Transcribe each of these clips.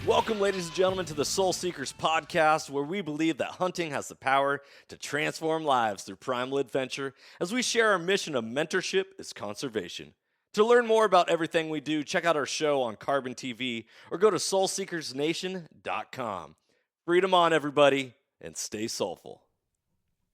Welcome, ladies and gentlemen, to the Soul Seekers podcast, where we believe that hunting has the power to transform lives through primal adventure, as we share our mission of mentorship is conservation. To learn more about everything we do, check out our show on Carbon TV or go to soulseekersnation.com. Freedom on, everybody, and stay soulful.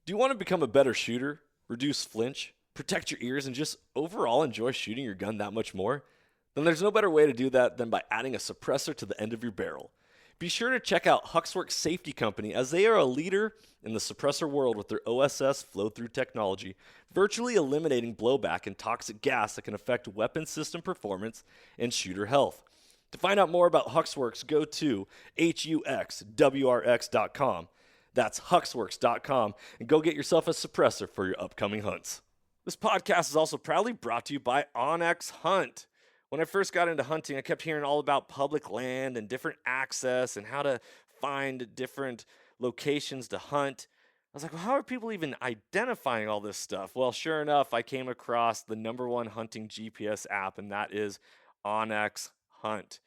Do you want to become a better shooter, reduce flinch, protect your ears, and just overall enjoy shooting your gun that much more? Then there's no better way to do that than by adding a suppressor to the end of your barrel. Be sure to check out Huxwrx Safety Co, as they are a leader in the suppressor world with their OSS Flow-Through Technology, virtually eliminating blowback and toxic gas that can affect weapon system performance and shooter health. To find out more about Huxwrx, go to huxwrx.com. That's huxwrx.com, and go get yourself a suppressor for your upcoming hunts. This podcast is also proudly brought to you by OnX Hunt. When I first got into hunting, I kept hearing all about public land and different access and how to find different locations to hunt. I was like, well, how are people even identifying all this stuff? Well, sure enough, I came across the number one hunting GPS app, and that is OnX Hunt.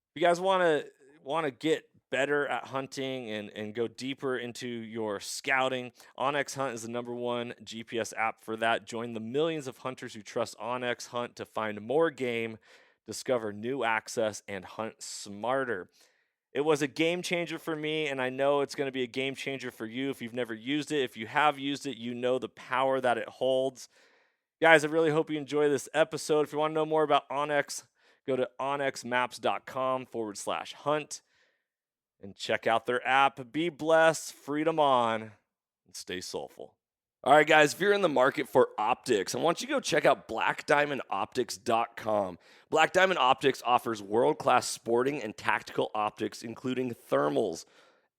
If you guys want to get better at hunting and go deeper into your scouting, OnX Hunt is the number one GPS app for that. Join the millions of hunters who trust OnX Hunt to find more game, discover new access, and hunt smarter. It was a game changer for me, and I know it's going to be a game changer for you if you've never used it. If you have used it, you know the power that it holds. Guys, I really hope you enjoy this episode. If you want to know more about OnX, go to onxmaps.com/hunt. And check out their app. Be blessed, freedom on, and stay soulful. All right, guys, if you're in the market for optics, I want you to go check out blackdiamondoptics.com. Black Diamond Optics offers world-class sporting and tactical optics, including thermals,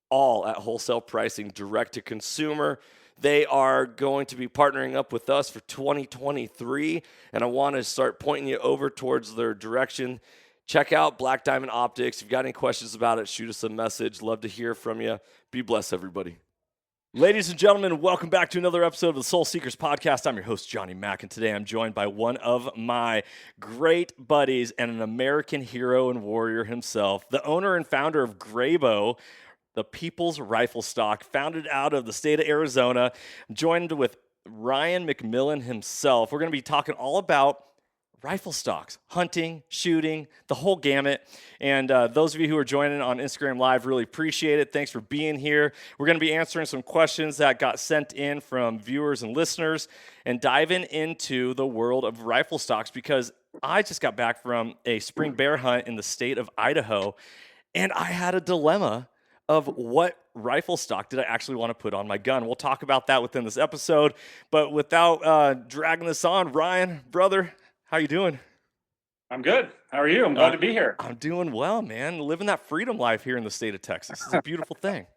all at wholesale pricing, direct to consumer. They are going to be partnering up with us for 2023, and I want to start pointing you over towards their direction. Check out Black Diamond Optics. If you've got any questions about it, shoot us a message. Love to hear from you. Be blessed, everybody. Ladies and gentlemen, welcome back to another episode of the Soul Seekers podcast. I'm your host, Johnny Mack, and today I'm joined by one of my great buddies and an American hero and warrior himself, the owner and founder of Grayboe, the People's Riflestock, founded out of the state of Arizona. I'm joined with Ryan McMillan himself. We're going to be talking all about rifle stocks, hunting, shooting, the whole gamut. And those of you who are joining on Instagram Live, really appreciate it. Thanks for being here. We're going to be answering some questions that got sent in from viewers and listeners and diving into the world of rifle stocks, because I just got back from a spring bear hunt in the state of Idaho, and I had a dilemma of what rifle stock did I actually want to put on my gun. We'll talk about that within this episode, but without dragging this on, Ryan, brother, how you doing? I'm good. How are you? I'm glad to be here. I'm doing well, man. Living that freedom life here in the state of Texas. It's a beautiful thing.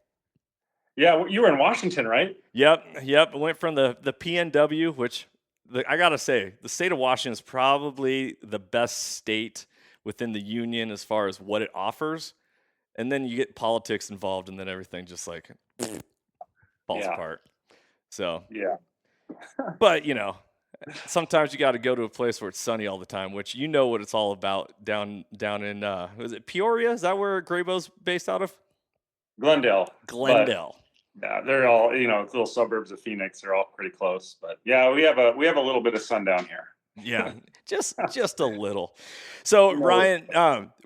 Yeah, you were in Washington, right? Yep. I went from the PNW, which I got to say, the state of Washington is probably the best state within the union as far as what it offers. And then you get politics involved, and then everything just like falls apart. So, yeah. But, you know, sometimes you got to go to a place where it's sunny all the time, which you know what it's all about down in, was it Peoria? Is that where Grayboe's based out of? Glendale. Glendale. Yeah, they're all, little suburbs of Phoenix. They're all pretty close. But yeah, we have a little bit of sun down here. Yeah, just a little. So Ryan,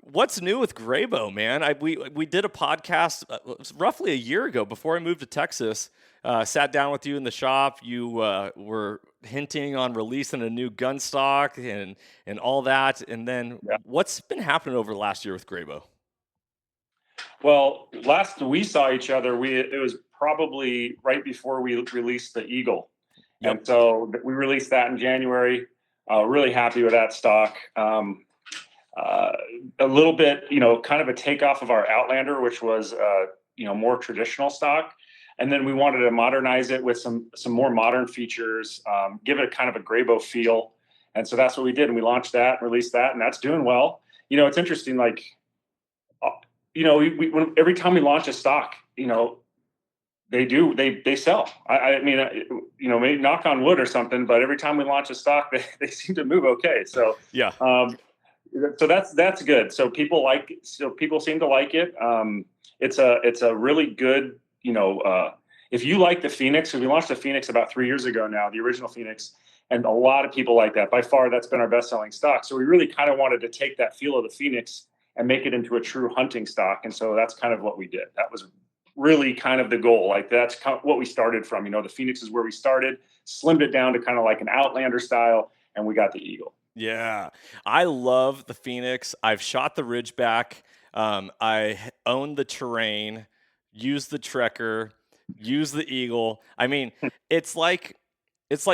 what's new with Grayboe, man? We did a podcast roughly a year ago before I moved to Texas. Sat down with you in the shop. You were hinting on releasing a new gun stock and all that. And then what's been happening over the last year with Grayboe? Well, last we saw each other, it was probably right before we released the Eagle. Yep. And so we released that in January. Really happy with that stock. A little bit, kind of a takeoff of our Outlander, which was, more traditional stock. And then we wanted to modernize it with some more modern features, give it kind of a Grayboe feel. And so that's what we did. And we launched that, released that, and that's doing well. It's interesting, like, every time we launch a stock, they sell. I mean, maybe knock on wood or something, but every time we launch a stock, they seem to move okay. So, So that's good. So people seem to like it. It's a really good, if you like the Phoenix, so we launched the Phoenix about 3 years ago now, the original Phoenix, and a lot of people like that. By far, that's been our best selling stock. So we really kind of wanted to take that feel of the Phoenix and make it into a true hunting stock. And so that's kind of what we did. That was really kind of the goal. Like that's kind of what we started from. The Phoenix is where we started, slimmed it down to kind of like an Outlander style, and we got the Eagle. Yeah, I love the Phoenix. I've shot the Ridgeback. I own the Terrain, use the Trekker, use the Eagle. I mean, it's like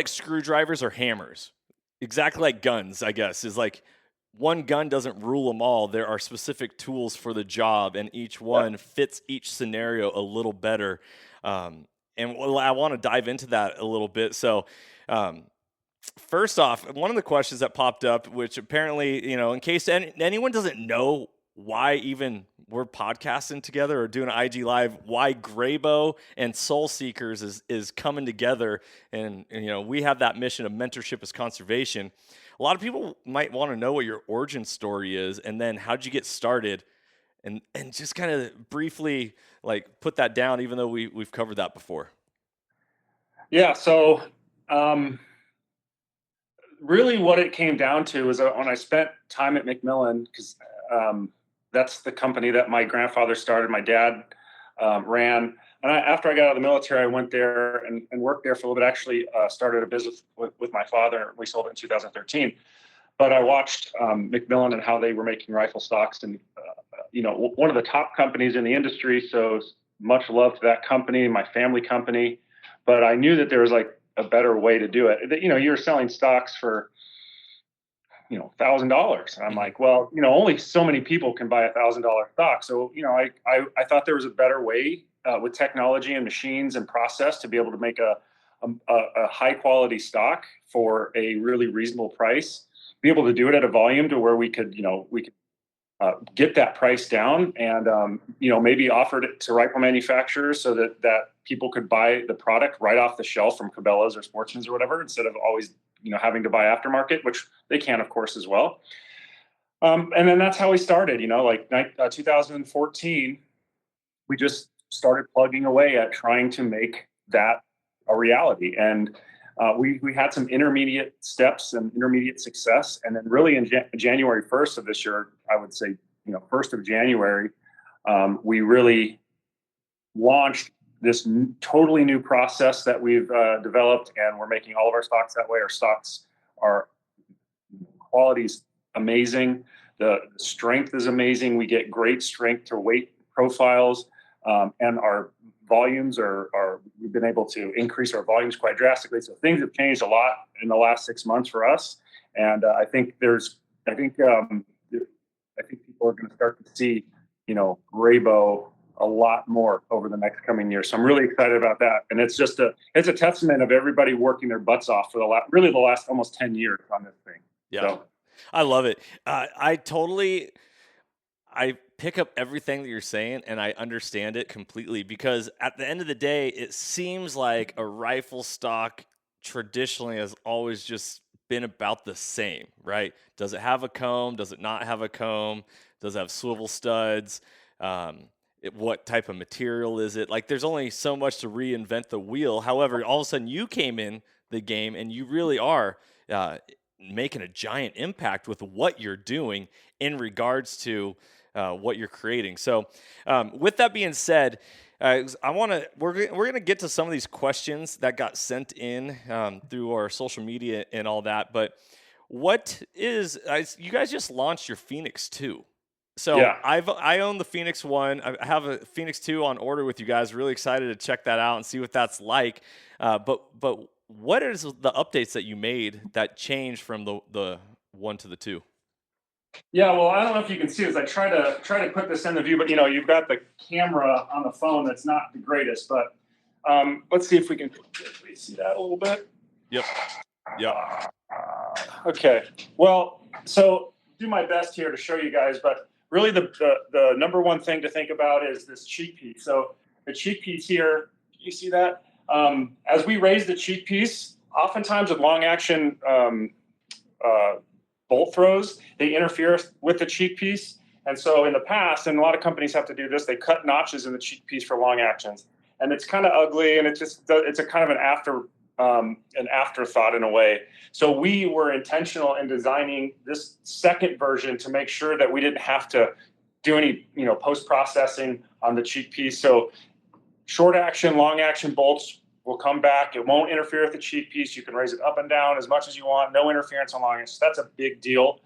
screwdrivers or hammers. Exactly like guns, I guess. Is like one gun doesn't rule them all. There are specific tools for the job, and each one fits each scenario a little better. And I want to dive into that a little bit. So, first off, one of the questions that popped up, which apparently, in case anyone doesn't know why even we're podcasting together or doing an IG Live, why Grayboe and Soul Seekers is coming together, and we have that mission of mentorship as conservation. A lot of people might want to know what your origin story is, and then how'd you get started, and just kind of briefly like put that down, even though we've covered that before. Yeah. So, really what it came down to is when I spent time at McMillan, because that's the company that my grandfather started, my dad ran. And after I got out of the military, I went there and worked there for a little bit. Actually started a business with my father. We sold it in 2013. But I watched McMillan and how they were making rifle stocks, and one of the top companies in the industry. So much love to that company, my family company. But I knew that there was like a better way to do it. You're selling stocks for $1,000. And I'm like, well, only so many people can buy $1,000 stock. So, I thought there was a better way with technology and machines and process to be able to make a high quality stock for a really reasonable price, be able to do it at a volume to where we could get that price down and, maybe offered it to rifle manufacturers so that people could buy the product right off the shelf from Cabela's or Sportsman's or whatever, instead of always, having to buy aftermarket, which they can, of course, as well. And then that's how we started, 2014, we just started plugging away at trying to make that a reality. And we had some intermediate steps and intermediate success. And then really in January 1st of this year, I would say, 1st of January, we really launched this totally new process that we've developed, and we're making all of our stocks that way. Our stocks are quality's amazing. The strength is amazing. We get great strength to weight profiles, and our volumes we've been able to increase our volumes quite drastically. So things have changed a lot in the last 6 months for us. And I think people are going to start to see, Grayboe a lot more over the next coming years. So I'm really excited about that. And it's just it's a testament of everybody working their butts off for the last almost 10 years on this thing. Yeah. So. I love it. I pick up everything that you're saying, and I understand it completely, because at the end of the day, it seems like a rifle stock traditionally has always just been about the same, right? Does it have a comb? Does it not have a comb? Does it have swivel studs? What type of material is it? Like, there's only so much to reinvent the wheel. However, all of a sudden you came in the game and you really are making a giant impact with what you're doing in regards to what you're creating. So with that being said, we're going to get to some of these questions that got sent in through our social media and all that. But you guys just launched your Phoenix 2. So yeah. I own the Phoenix 1. I have a Phoenix 2 on order with you guys. Really excited to check that out and see what that's like. But what is the updates that you made that changed from the 1 to the 2? Yeah, well, I don't know if you can see this. I try to put this in the view, but you've got the camera on the phone that's not the greatest. But let's see if we can see that a little bit. Yep. Okay. Well, so do my best here to show you guys, but really the number one thing to think about is this cheek piece. So the cheek piece here, you see that? As we raise the cheek piece, oftentimes with long action bolt throws, they interfere with the cheek piece. And so in the past, and a lot of companies have to do this, they cut notches in the cheek piece for long actions. And it's kind of ugly, and it's a kind of an afterthought in a way. So we were intentional in designing this second version to make sure that we didn't have to do any, post-processing on the cheek piece. So short action, long action bolts will come back. It won't interfere with the cheek piece. You can raise it up and down as much as you want. No interference on long action. So that's a big deal.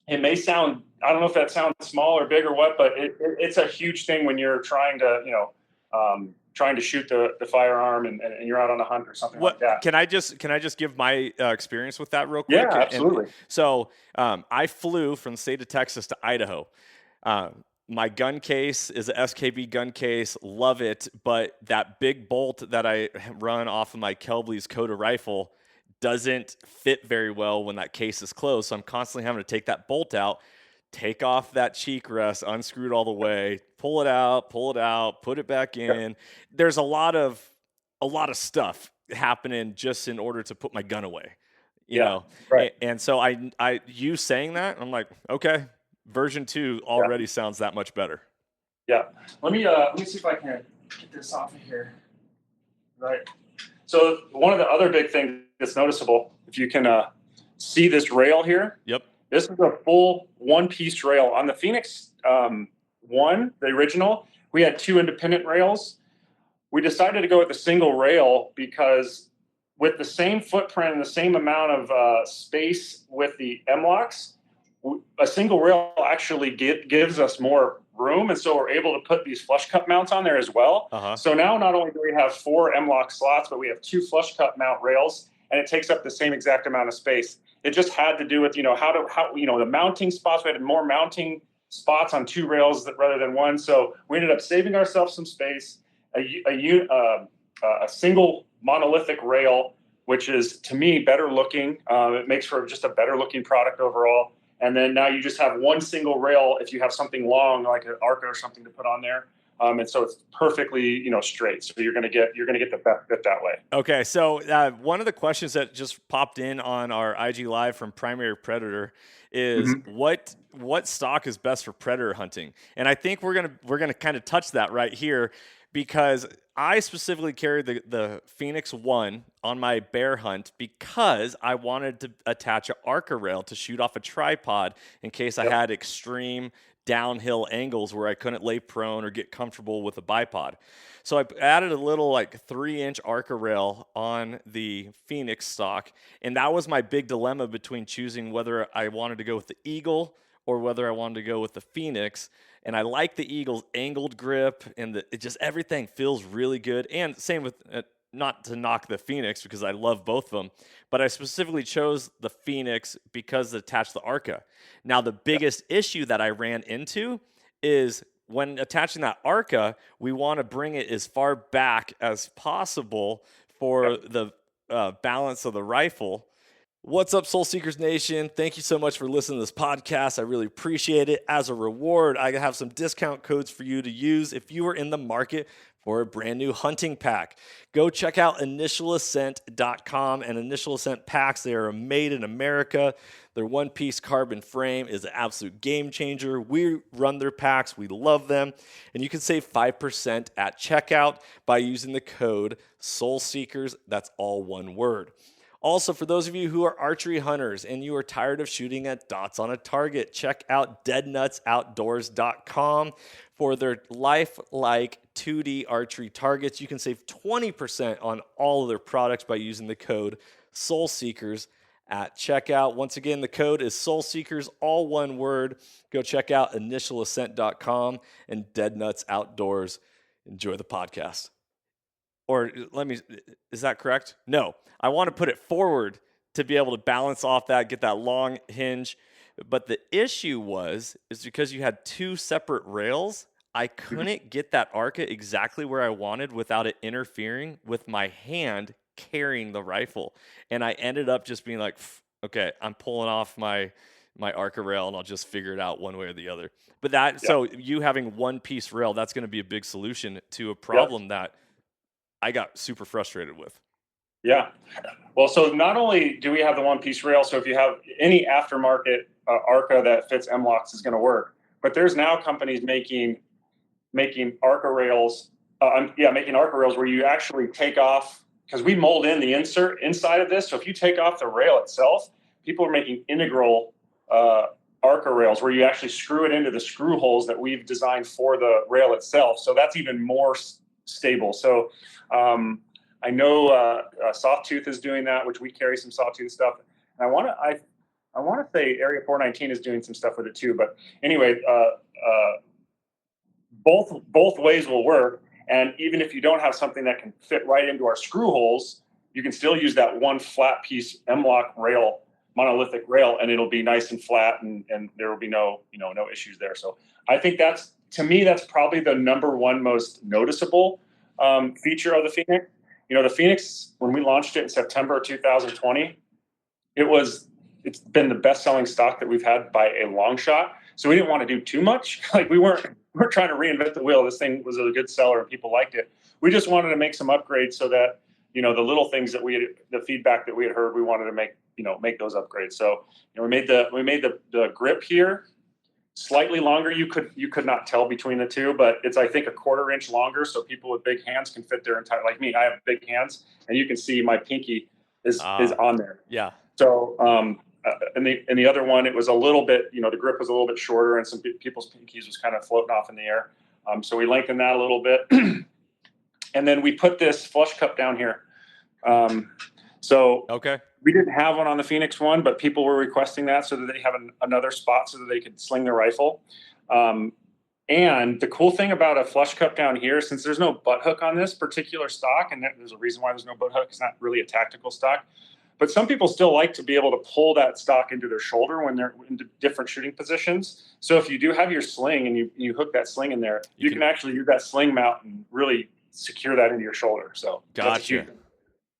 It may sound, I don't know if that sounds small or big or what, but it's a huge thing when you're trying to, shoot the firearm and you're out on a hunt or something like that. Can I just give my experience with that real quick? Yeah, absolutely. So I flew from the state of Texas to Idaho. My gun case is a SKB gun case. Love it. But that big bolt that I run off of my Kelbley's Coda rifle doesn't fit very well when that case is closed. So I'm constantly having to take that bolt out, take off that cheek rest, unscrew it all the way, pull it out, put it back in. Yep. There's a lot of stuff happening just in order to put my gun away, you know? Right. And so I you saying that, I'm like, okay, version 2 already sounds that much better. Yeah. Let me see if I can get this off of here. Right. So one of the other big things that's noticeable, if you can see this rail here. Yep. This is a full one-piece rail. On the Phoenix 1, the original, we had 2 independent rails. We decided to go with a single rail because with the same footprint and the same amount of space with the M-locks, a single rail actually gives us more room, and so we're able to put these flush cup mounts on there as well. So now not only do we have 4 M-lock slots, but we have 2 flush cup mount rails, and it takes up the same exact amount of space. It just had to do with how the mounting spots. We had more mounting spots on 2 rails rather than 1, so we ended up saving ourselves some space. A single monolithic rail, which is to me better looking. It makes for just a better looking product overall. And then now you just have one single rail if you have something long like an ARCA or something to put on there. And so it's perfectly, straight. So you're going to get the best fit that way. Okay. So one of the questions that just popped in on our IG Live from Primary Predator is what stock is best for predator hunting? And I think we're gonna kind of touch that right here, because I specifically carried the Phoenix 1 on my bear hunt because I wanted to attach an ARCA rail to shoot off a tripod in case I had extreme downhill angles where I couldn't lay prone or get comfortable with a bipod. So I added a little 3-inch ARCA rail on the Phoenix stock, and that was my big dilemma between choosing whether I wanted to go with the Eagle or whether I wanted to go with the Phoenix. And I like the Eagle's angled grip, and everything feels really good. And same with, not to knock the Phoenix because I love both of them, but I specifically chose the Phoenix because it attached the ARCA. Now, the biggest issue that I ran into is when attaching that ARCA, we want to bring it as far back as possible for the balance of the rifle. What's up, Soul Seekers Nation? Thank you so much for listening to this podcast. I really appreciate it. As a reward, I have some discount codes for you to use if you are in the market for a brand new hunting pack. Go check out initialascent.com and Initial Ascent packs. They are made in America. Their one-piece carbon frame is an absolute game changer. We run their packs. We love them. And you can save 5% at checkout by using the code SOULSEEKERS. That's all one word. Also, for those of you who are archery hunters and you are tired of shooting at dots on a target, check out deadnutsoutdoors.com for their lifelike 2D archery targets. You can save 20% on all of their products by using the code SOULSEEKERS at checkout. Once again, the code is SOULSEEKERS, all one word. Go check out initialascent.com and Dead Nuts Outdoors. Enjoy the podcast. Or is that correct? No, I want to put it forward to be able to balance off that, get that long hinge. But the issue is because you had 2 separate rails, I couldn't get that ARCA exactly where I wanted without it interfering with my hand carrying the rifle. And I ended up just being like, okay, I'm pulling off my ARCA rail and I'll just figure it out one way or the other. But so you having one piece rail, that's going to be a big solution to a problem that I got super frustrated with. Yeah. Well, so not only do we have the one-piece rail, so if you have any aftermarket ARCA that fits M-LOKs is going to work, but there's now companies making ARCA rails, making ARCA rails where you actually take off, because we mold in the insert inside of this. So if you take off the rail itself, people are making integral ARCA rails where you actually screw it into the screw holes that we've designed for the rail itself. So that's even more stable. So I know Sawtooth is doing that, which we carry some Sawtooth stuff. And I want to say Area 419 is doing some stuff with it too. But anyway, both ways will work. And even if you don't have something that can fit right into our screw holes, you can still use that one flat piece M-LOK rail, monolithic rail, and it'll be nice and flat, and there will be no issues there. So I think that's probably the number one most noticeable feature of the Phoenix. The Phoenix, when we launched it in September 2020, it's been the best-selling stock that we've had by a long shot. So we didn't want to do too much. Like we're trying to reinvent the wheel. This thing was a good seller and people liked it. We just wanted to make some upgrades so that, the little things that the feedback that we had heard, we wanted to make those upgrades. So we made the grip here slightly longer. You could not tell between the two, but it's, I think, a 1/4 inch longer. So people with big hands can fit their entire, like me, I have big hands, and you can see my pinky is on there. Yeah. So, and the other one, it was a little bit, the grip was a little bit shorter, and some people's pinkies was kind of floating off in the air. So we lengthened that a little bit. And then we put this flush cup down here. Okay. We didn't have one on the Phoenix one, but people were requesting that so that they have another spot so that they could sling their rifle. And the cool thing about a flush cup down here, since there's no butt hook on this particular stock, and there's a reason why there's no butt hook, it's not really a tactical stock, but some people still like to be able to pull that stock into their shoulder when they're in different shooting positions. So if you do have your sling and you hook that sling in there, you can actually use that sling mount and really secure that into your shoulder. So gotcha.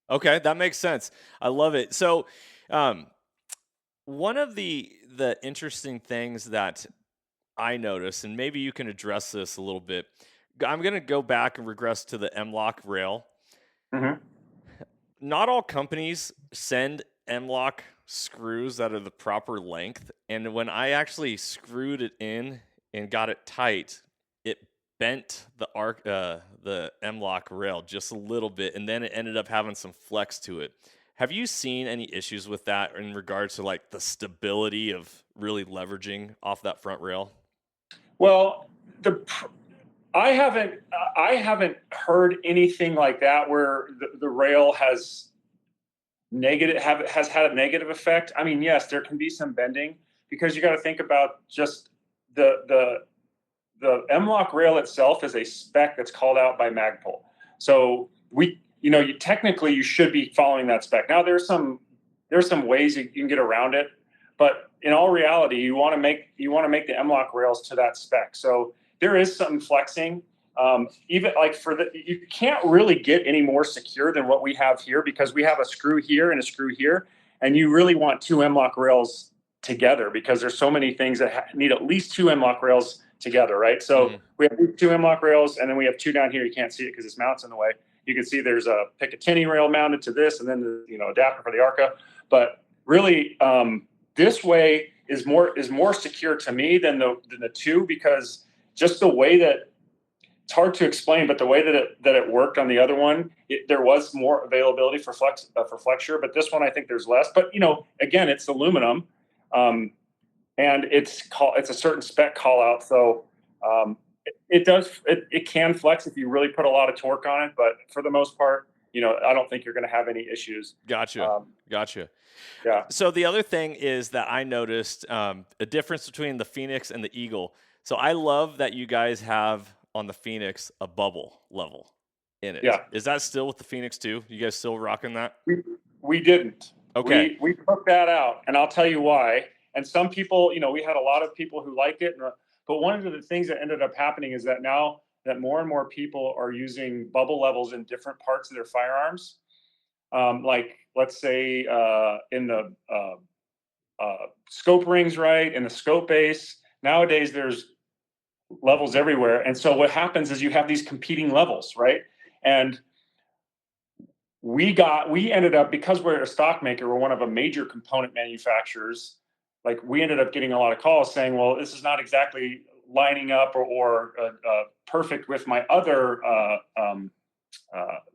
Okay, that makes sense. I love it. So one of the interesting things that I noticed, and maybe you can address this a little bit, I'm going to go back and regress to the M-LOK rail. Mm-hmm. Not all companies send M-LOK screws that are the proper length. And when I actually screwed it in and got it tight, it bent the M-LOK rail just a little bit, and then it ended up having some flex to it. Have you seen any issues with that in regards to like the stability of really leveraging off that front rail? Well, I haven't heard anything like that where the rail has had a negative effect. I mean, yes, there can be some bending because you got to think about just the M-LOK rail itself is a spec that's called out by Magpul. So technically you should be following that spec. Now there's some ways you can get around it, but in all reality, you want to make the M-LOK rails to that spec. So there is some flexing. Even like you can't really get any more secure than what we have here because we have a screw here and a screw here, and you really want two M-LOK rails together because there's so many things that need at least two M-LOK rails together, right? So we have two M-LOK rails, and then we have two down here. You can't see it because this mount's in the way. You can see there's a Picatinny rail mounted to this, and then the adapter for the ARCA. But really, this way is more secure to me than the two because just the way that it's hard to explain, but the way that it worked on the other one, there was more availability for flexure, but this one I think there's less. But again, it's aluminum. And it's a certain spec call out. So it can flex if you really put a lot of torque on it. But for the most part, I don't think you're going to have any issues. Gotcha. Yeah. So the other thing is that I noticed a difference between the Phoenix and the Eagle. So I love that you guys have on the Phoenix a bubble level in it. Yeah. Is that still with the Phoenix too? You guys still rocking that? We didn't. Okay. We took that out, and I'll tell you why. And some people, we had a lot of people who liked it. But one of the things that ended up happening is that now that more and more people are using bubble levels in different parts of their firearms, like let's say in the scope rings, right, in the scope base, nowadays there's levels everywhere. And so what happens is you have these competing levels, right? And we ended up, because we're a stock maker, we're one of a major component manufacturers. Like, we ended up getting a lot of calls saying, well, this is not exactly lining up or perfect with my other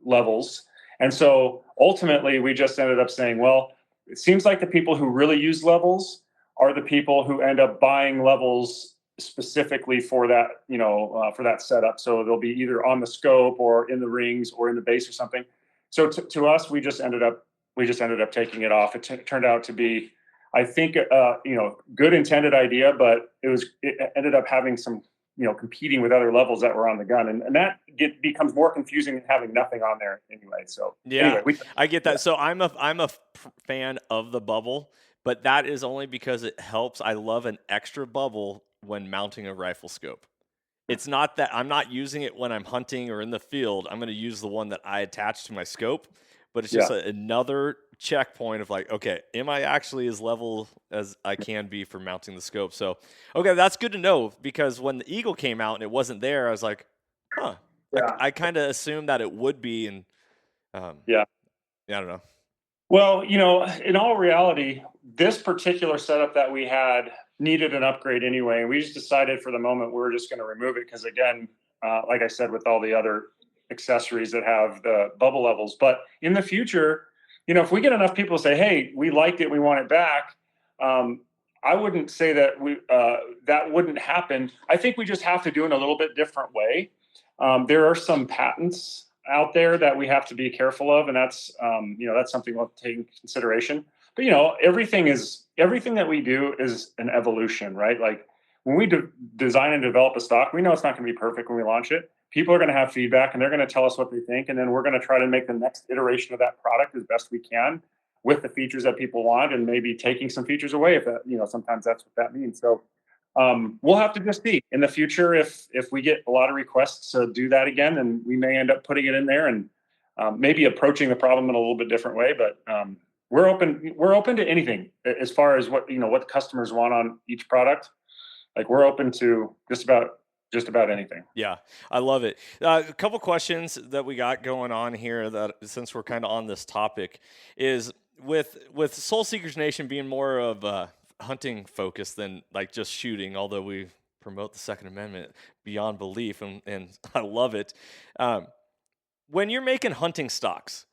levels. And so ultimately we just ended up saying, well, it seems like the people who really use levels are the people who end up buying levels specifically for that, for that setup. So they'll be either on the scope or in the rings or in the base or something. So to us, we just ended up taking it off. It turned out to be, I think, good intended idea, but it ended up having some, competing with other levels that were on the gun, and that becomes more confusing than having nothing on there anyway. So Yeah, anyway, I get that. Yeah. So I'm a fan of the bubble, but that is only because it helps. I love an extra bubble when mounting a rifle scope. It's not that I'm not using it when I'm hunting or in the field. I'm going to use the one that I attach to my scope, but it's just another checkpoint of like, okay, am I actually as level as I can be for mounting the scope? So, okay, that's good to know, because when the Eagle came out and it wasn't there, I was like, huh. Yeah. I kind of assumed that it would be, and I don't know. Well, in all reality, this particular setup that we had needed an upgrade anyway. And we just decided for the moment we were just going to remove it because, again, like I said, with all the other accessories that have the bubble levels. But in the future, if we get enough people to say, hey, we liked it, we want it back, I wouldn't say that that wouldn't happen. I think we just have to do it in a little bit different way. There are some patents out there that we have to be careful of, and that's that's something we'll take into consideration. But everything that we do is an evolution, right? Like, when we design and develop a stock, we know it's not going to be perfect when we launch it. People are going to have feedback, and they're going to tell us what they think, and then we're going to try to make the next iteration of that product as best we can with the features that people want, and maybe taking some features away if that, sometimes that's what that means. So we'll have to just see in the future if we get a lot of requests to do that again, and we may end up putting it in there and maybe approaching the problem in a little bit different way. But we're open to anything as far as what what customers want on each product. Like, we're open to just about anything. Yeah, I love it. A couple questions that we got going on here, that since we're kind of on this topic, is with Soul Seekers Nation being more of hunting focused than like just shooting, although we promote the Second Amendment beyond belief, and I love it. When you're making hunting stocks,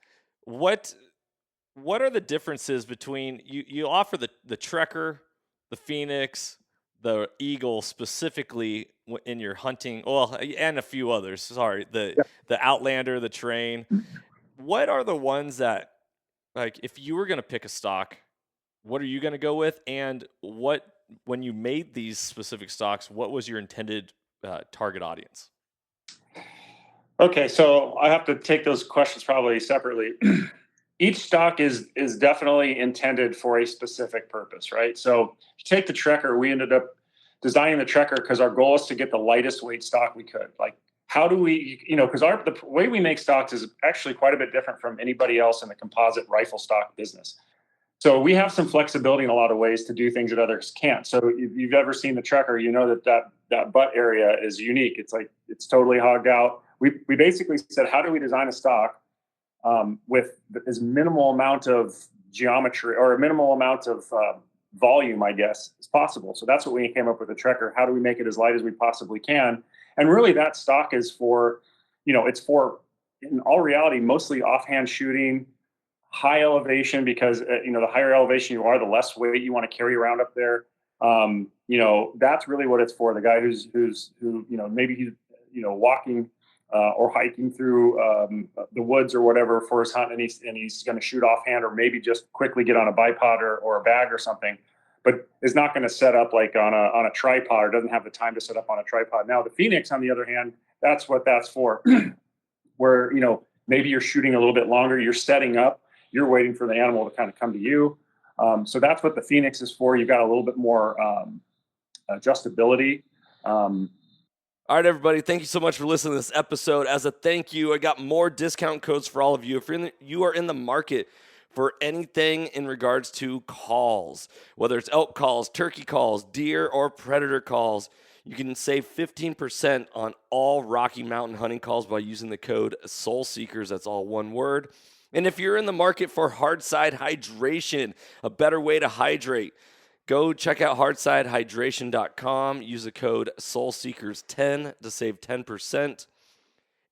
what are the differences between you offer the Trekker, the Phoenix, the Eagle specifically in your hunting, and a few others. Sorry, the Outlander, the Train. What are the ones that, like, if you were going to pick a stock, what are you going to go with? And when you made these specific stocks, what was your intended target audience? Okay, so I have to take those questions probably separately. Each stock is definitely intended for a specific purpose, right? So if you take the Trekker, we ended up designing the Trekker because our goal is to get the lightest weight stock we could. Like, how do we, because the way we make stocks is actually quite a bit different from anybody else in the composite rifle stock business. So we have some flexibility in a lot of ways to do things that others can't. So if you've ever seen the Trekker, you know that butt area is unique. It's like, it's totally hogged out. We basically said, how do we design a stock with as minimal amount of geometry or a minimal amount of volume, I guess, as possible. So that's what we came up with the Trekker. How do we make it as light as we possibly can? And really, that stock is for, it's for, in all reality, mostly offhand shooting, high elevation, because the higher elevation you are, the less weight you want to carry around up there. That's really what it's for. The guy who maybe he's walking or hiking through the woods or whatever for his hunt, and he's going to shoot offhand, or maybe just quickly get on a bipod or a bag or something, but is not going to set up like on a tripod, or doesn't have the time to set up on a tripod. Now the Phoenix, on the other hand, that's what that's for. Where maybe you're shooting a little bit longer, you're setting up, you're waiting for the animal to kind of come to you. So that's what the Phoenix is for. You've got a little bit more adjustability. All right, everybody, thank you so much for listening to this episode. As a thank you, I got more discount codes for all of you. If you are in the market for anything in regards to calls, whether it's elk calls, turkey calls, deer or predator calls, you can save 15% on all Rocky Mountain hunting calls by using the code SOULSEEKERS. That's all one word. And if you're in the market for hard side hydration, a better way to hydrate, go check out hardsidehydration.com. Use the code SoulSeekers10 to save 10%.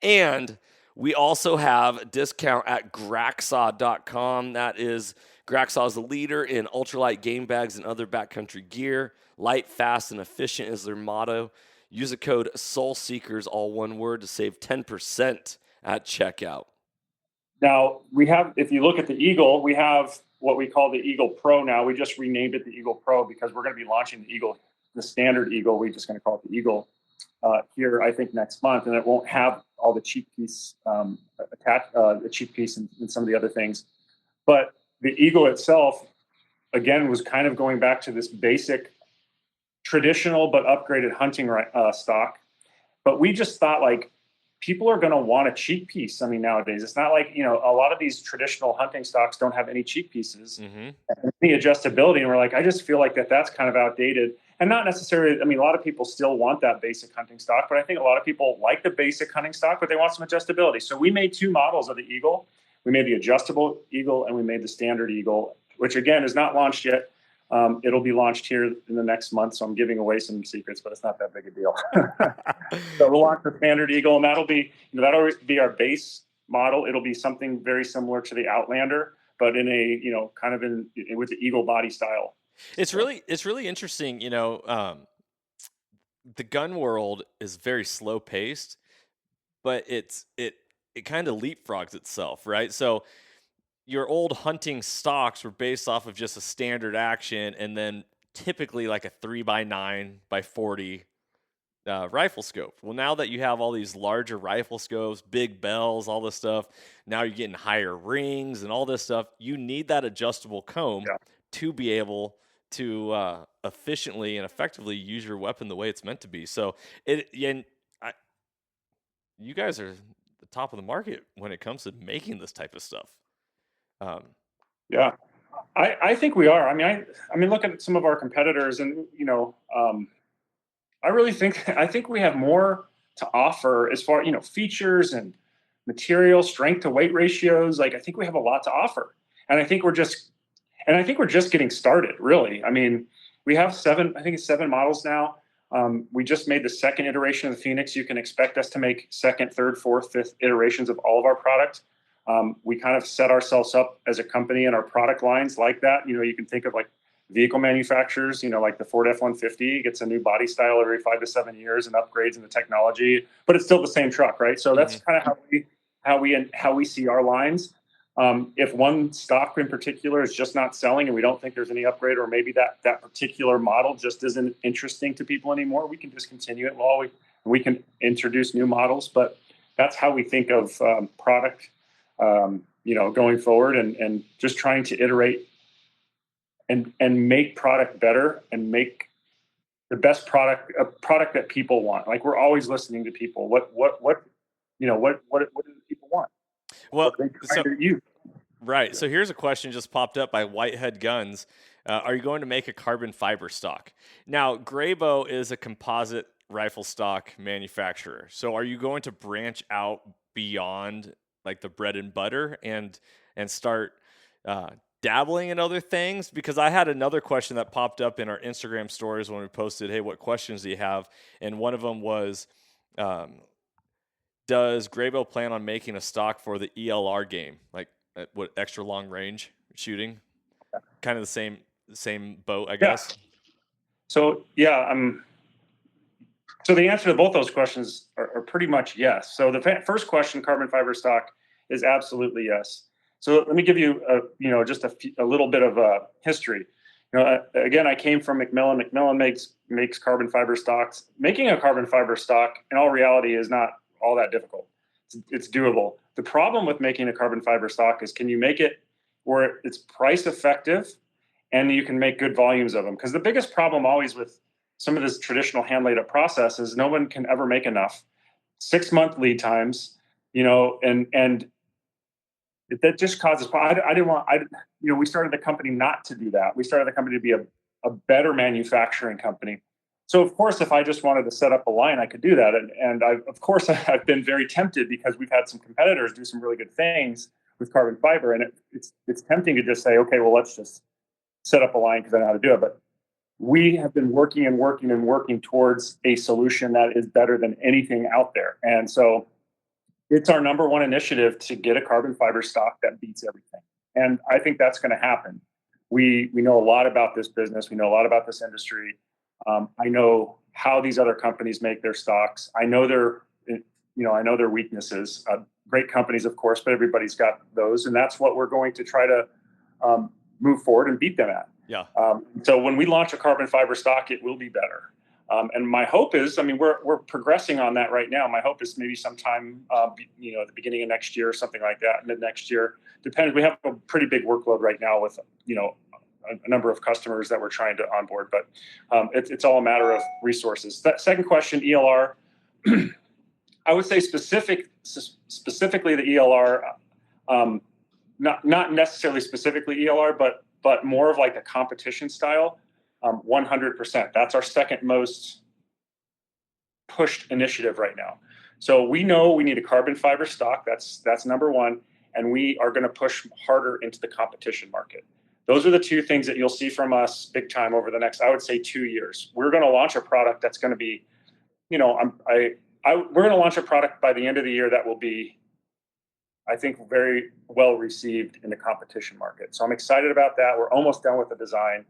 And we also have a discount at Graxaw.com. That is, Graxaw is the leader in ultralight game bags and other backcountry gear. Light, fast, and efficient is their motto. Use the code SoulSeekers, all one word, to save 10% at checkout. Now, we have, if you look at the Eagle, we have what we call the Eagle Pro now. We just renamed it the Eagle Pro because we're going to be launching the Eagle, the standard Eagle. We're just going to call it the Eagle here, I think, next month. And it won't have all the cheap piece attached, the cheap piece and some of the other things. But the Eagle itself, again, was kind of going back to this basic, traditional but upgraded hunting stock. But we just thought, like, people are going to want a cheek piece. I mean, nowadays, it's not like, you know, a lot of these traditional hunting stocks don't have any cheek pieces, any adjustability. And we're like, I just feel like that's kind of outdated. And not necessarily, I mean, a lot of people still want that basic hunting stock, but I think a lot of people like the basic hunting stock, but they want some adjustability. So we made two models of the Eagle. We made the adjustable Eagle and we made the standard Eagle, which again is not launched yet. It'll be launched here in the next month. So I'm giving away some secrets, but it's not that big a deal. So we'll launch the standard Eagle, and that'll be our base model. It'll be something very similar to the Outlander, but in a, you know, kind of with the Eagle body style. It's really interesting. You know, the gun world is very slow paced, but it kind of leapfrogs itself, right? So your old hunting stocks were based off of just a standard action, and then typically like a 3x9x40 rifle scope. Well, now that you have all these larger rifle scopes, big bells, all this stuff, now you're getting higher rings and all this stuff. You need that adjustable comb to be able to efficiently and effectively use your weapon the way it's meant to be. So you guys are the top of the market when it comes to making this type of stuff. Yeah, I think we are. I mean, look at some of our competitors, and you know, I think we have more to offer as far, you know, features and material, strength to weight ratios. Like, I think we have a lot to offer, and I think we're just getting started. Really, I mean, we have seven models now. We just made the second iteration of the Phoenix. You can expect us to make second, third, fourth, fifth iterations of all of our products. We kind of set ourselves up as a company and our product lines like that. You know, you can think of like vehicle manufacturers, you know, like the Ford F-150 gets a new body style every 5 to 7 years and upgrades in the technology, but it's still the same truck, right? So that's kind of how we see our lines. If one stock in particular is just not selling and we don't think there's any upgrade, or maybe that particular model just isn't interesting to people anymore, we can discontinue it. Well, we can introduce new models, but that's how we think of product. You know, going forward and just trying to iterate and make product better and make the best product, a product that people want. Like, we're always listening to people. What do the people want? Well, right. So here's a question just popped up by Whitehead Guns. Are you going to make a carbon fiber stock? Now, Grayboe is a composite rifle stock manufacturer. So are you going to branch out beyond like the bread and butter and start dabbling in other things? Because I had another question that popped up in our Instagram stories when we posted, hey, what questions do you have? And one of them was, does Grayboe plan on making a stock for the ELR game? Like what, extra long range shooting? Kind of the same boat, I guess. So, so the answer to both those questions are pretty much yes. So the first question, carbon fiber stock, is absolutely yes. So let me give you, just a little bit of history. You know, again, I came from McMillan. McMillan makes carbon fiber stocks. Making a carbon fiber stock, in all reality, is not all that difficult. It's doable. The problem with making a carbon fiber stock is, can you make it where it's price effective and you can make good volumes of them? Because the biggest problem always with some of this traditional hand laid up process is no one can ever make enough. 6-month lead times, you know, and that just causes. We started the company not to do that. We started the company to be a better manufacturing company. So of course, if I just wanted to set up a line, I could do that. And I've been very tempted because we've had some competitors do some really good things with carbon fiber. And it's tempting to just say, okay, well, let's just set up a line because I know how to do it. But we have been working towards a solution that is better than anything out there. And so it's our number one initiative to get a carbon fiber stock that beats everything. And I think that's going to happen. We know a lot about this business. We know a lot about this industry. I know how these other companies make their stocks. I know their weaknesses. Great companies, of course, but everybody's got those. And that's what we're going to try to move forward and beat them at. Yeah. So when we launch a carbon fiber stock, it will be better. And my hope is, we're progressing on that right now. My hope is maybe sometime, at the beginning of next year or something like that, mid next year. Depends. We have a pretty big workload right now with, a number of customers that we're trying to onboard, but it's all a matter of resources. That second question, ELR, I would say specifically the ELR, not necessarily specifically ELR, but more of like a competition style. 100%. That's our second most pushed initiative right now. So we know we need a carbon fiber stock. That's number one. And we are going to push harder into the competition market. Those are the two things that you'll see from us big time over the next, I would say, 2 years. We're going to launch a product that's going to be, we're going to launch a product by the end of the year that will be, I think, very well received in the competition market. So I'm excited about that. We're almost done with the design.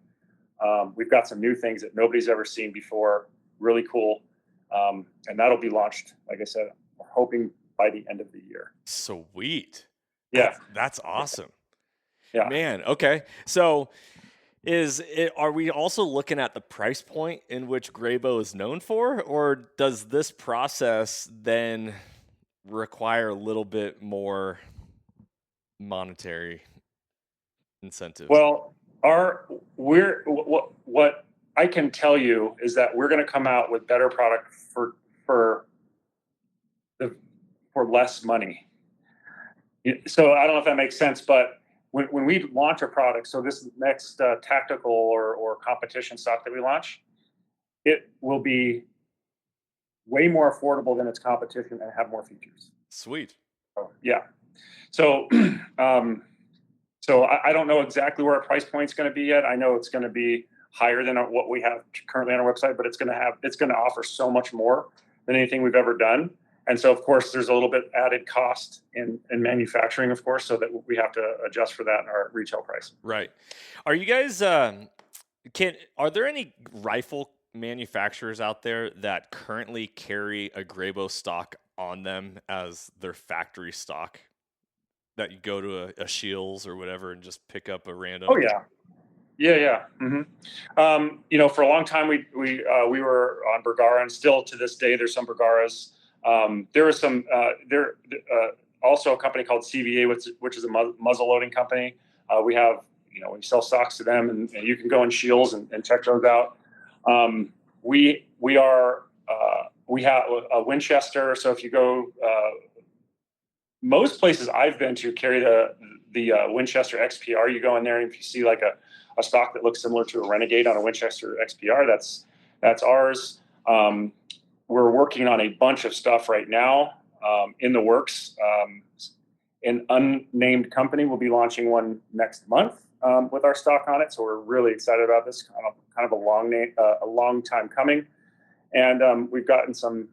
We've got some new things that nobody's ever seen before. Really cool. And that'll be launched, like I said, we're hoping by the end of the year. Sweet. Yeah. That's awesome. Yeah. Man, okay. So are we also looking at the price point in which Grayboe is known for, or does this process then require a little bit more monetary incentive? Well, what I can tell you is that we're going to come out with better product for less money. So I don't know if that makes sense, but when we launch a product, so this next tactical or competition stock that we launch, it will be way more affordable than its competition and have more features. Sweet. So, yeah. So, I don't know exactly where our price point is going to be yet. I know it's going to be higher than what we have currently on our website, but it's going to offer so much more than anything we've ever done. And so, of course, there's a little bit added cost in manufacturing, of course, so that we have to adjust for that in our retail price. Right. Are you guys, are there any rifle manufacturers out there that currently carry a Grayboe stock on them as their factory stock that you go to a Shields or whatever and just pick up a random? Oh, yeah. Yeah. Mm-hmm. For a long time, we were on Bergara, and still to this day, there's some Bergaras. There was some, also a company called CVA, which is a muzzle loading company. We have, we sell stocks to them, and you can go in Shields and check those out. We have a Winchester. So if you go, most places I've been to carry the Winchester XPR. You go in there, and if you see like a stock that looks similar to a Renegade on a Winchester XPR, that's ours. We're working on a bunch of stuff right now in the works. An unnamed company will be launching one next month with our stock on it. So we're really excited about this. Kind of a long time coming, and we've gotten some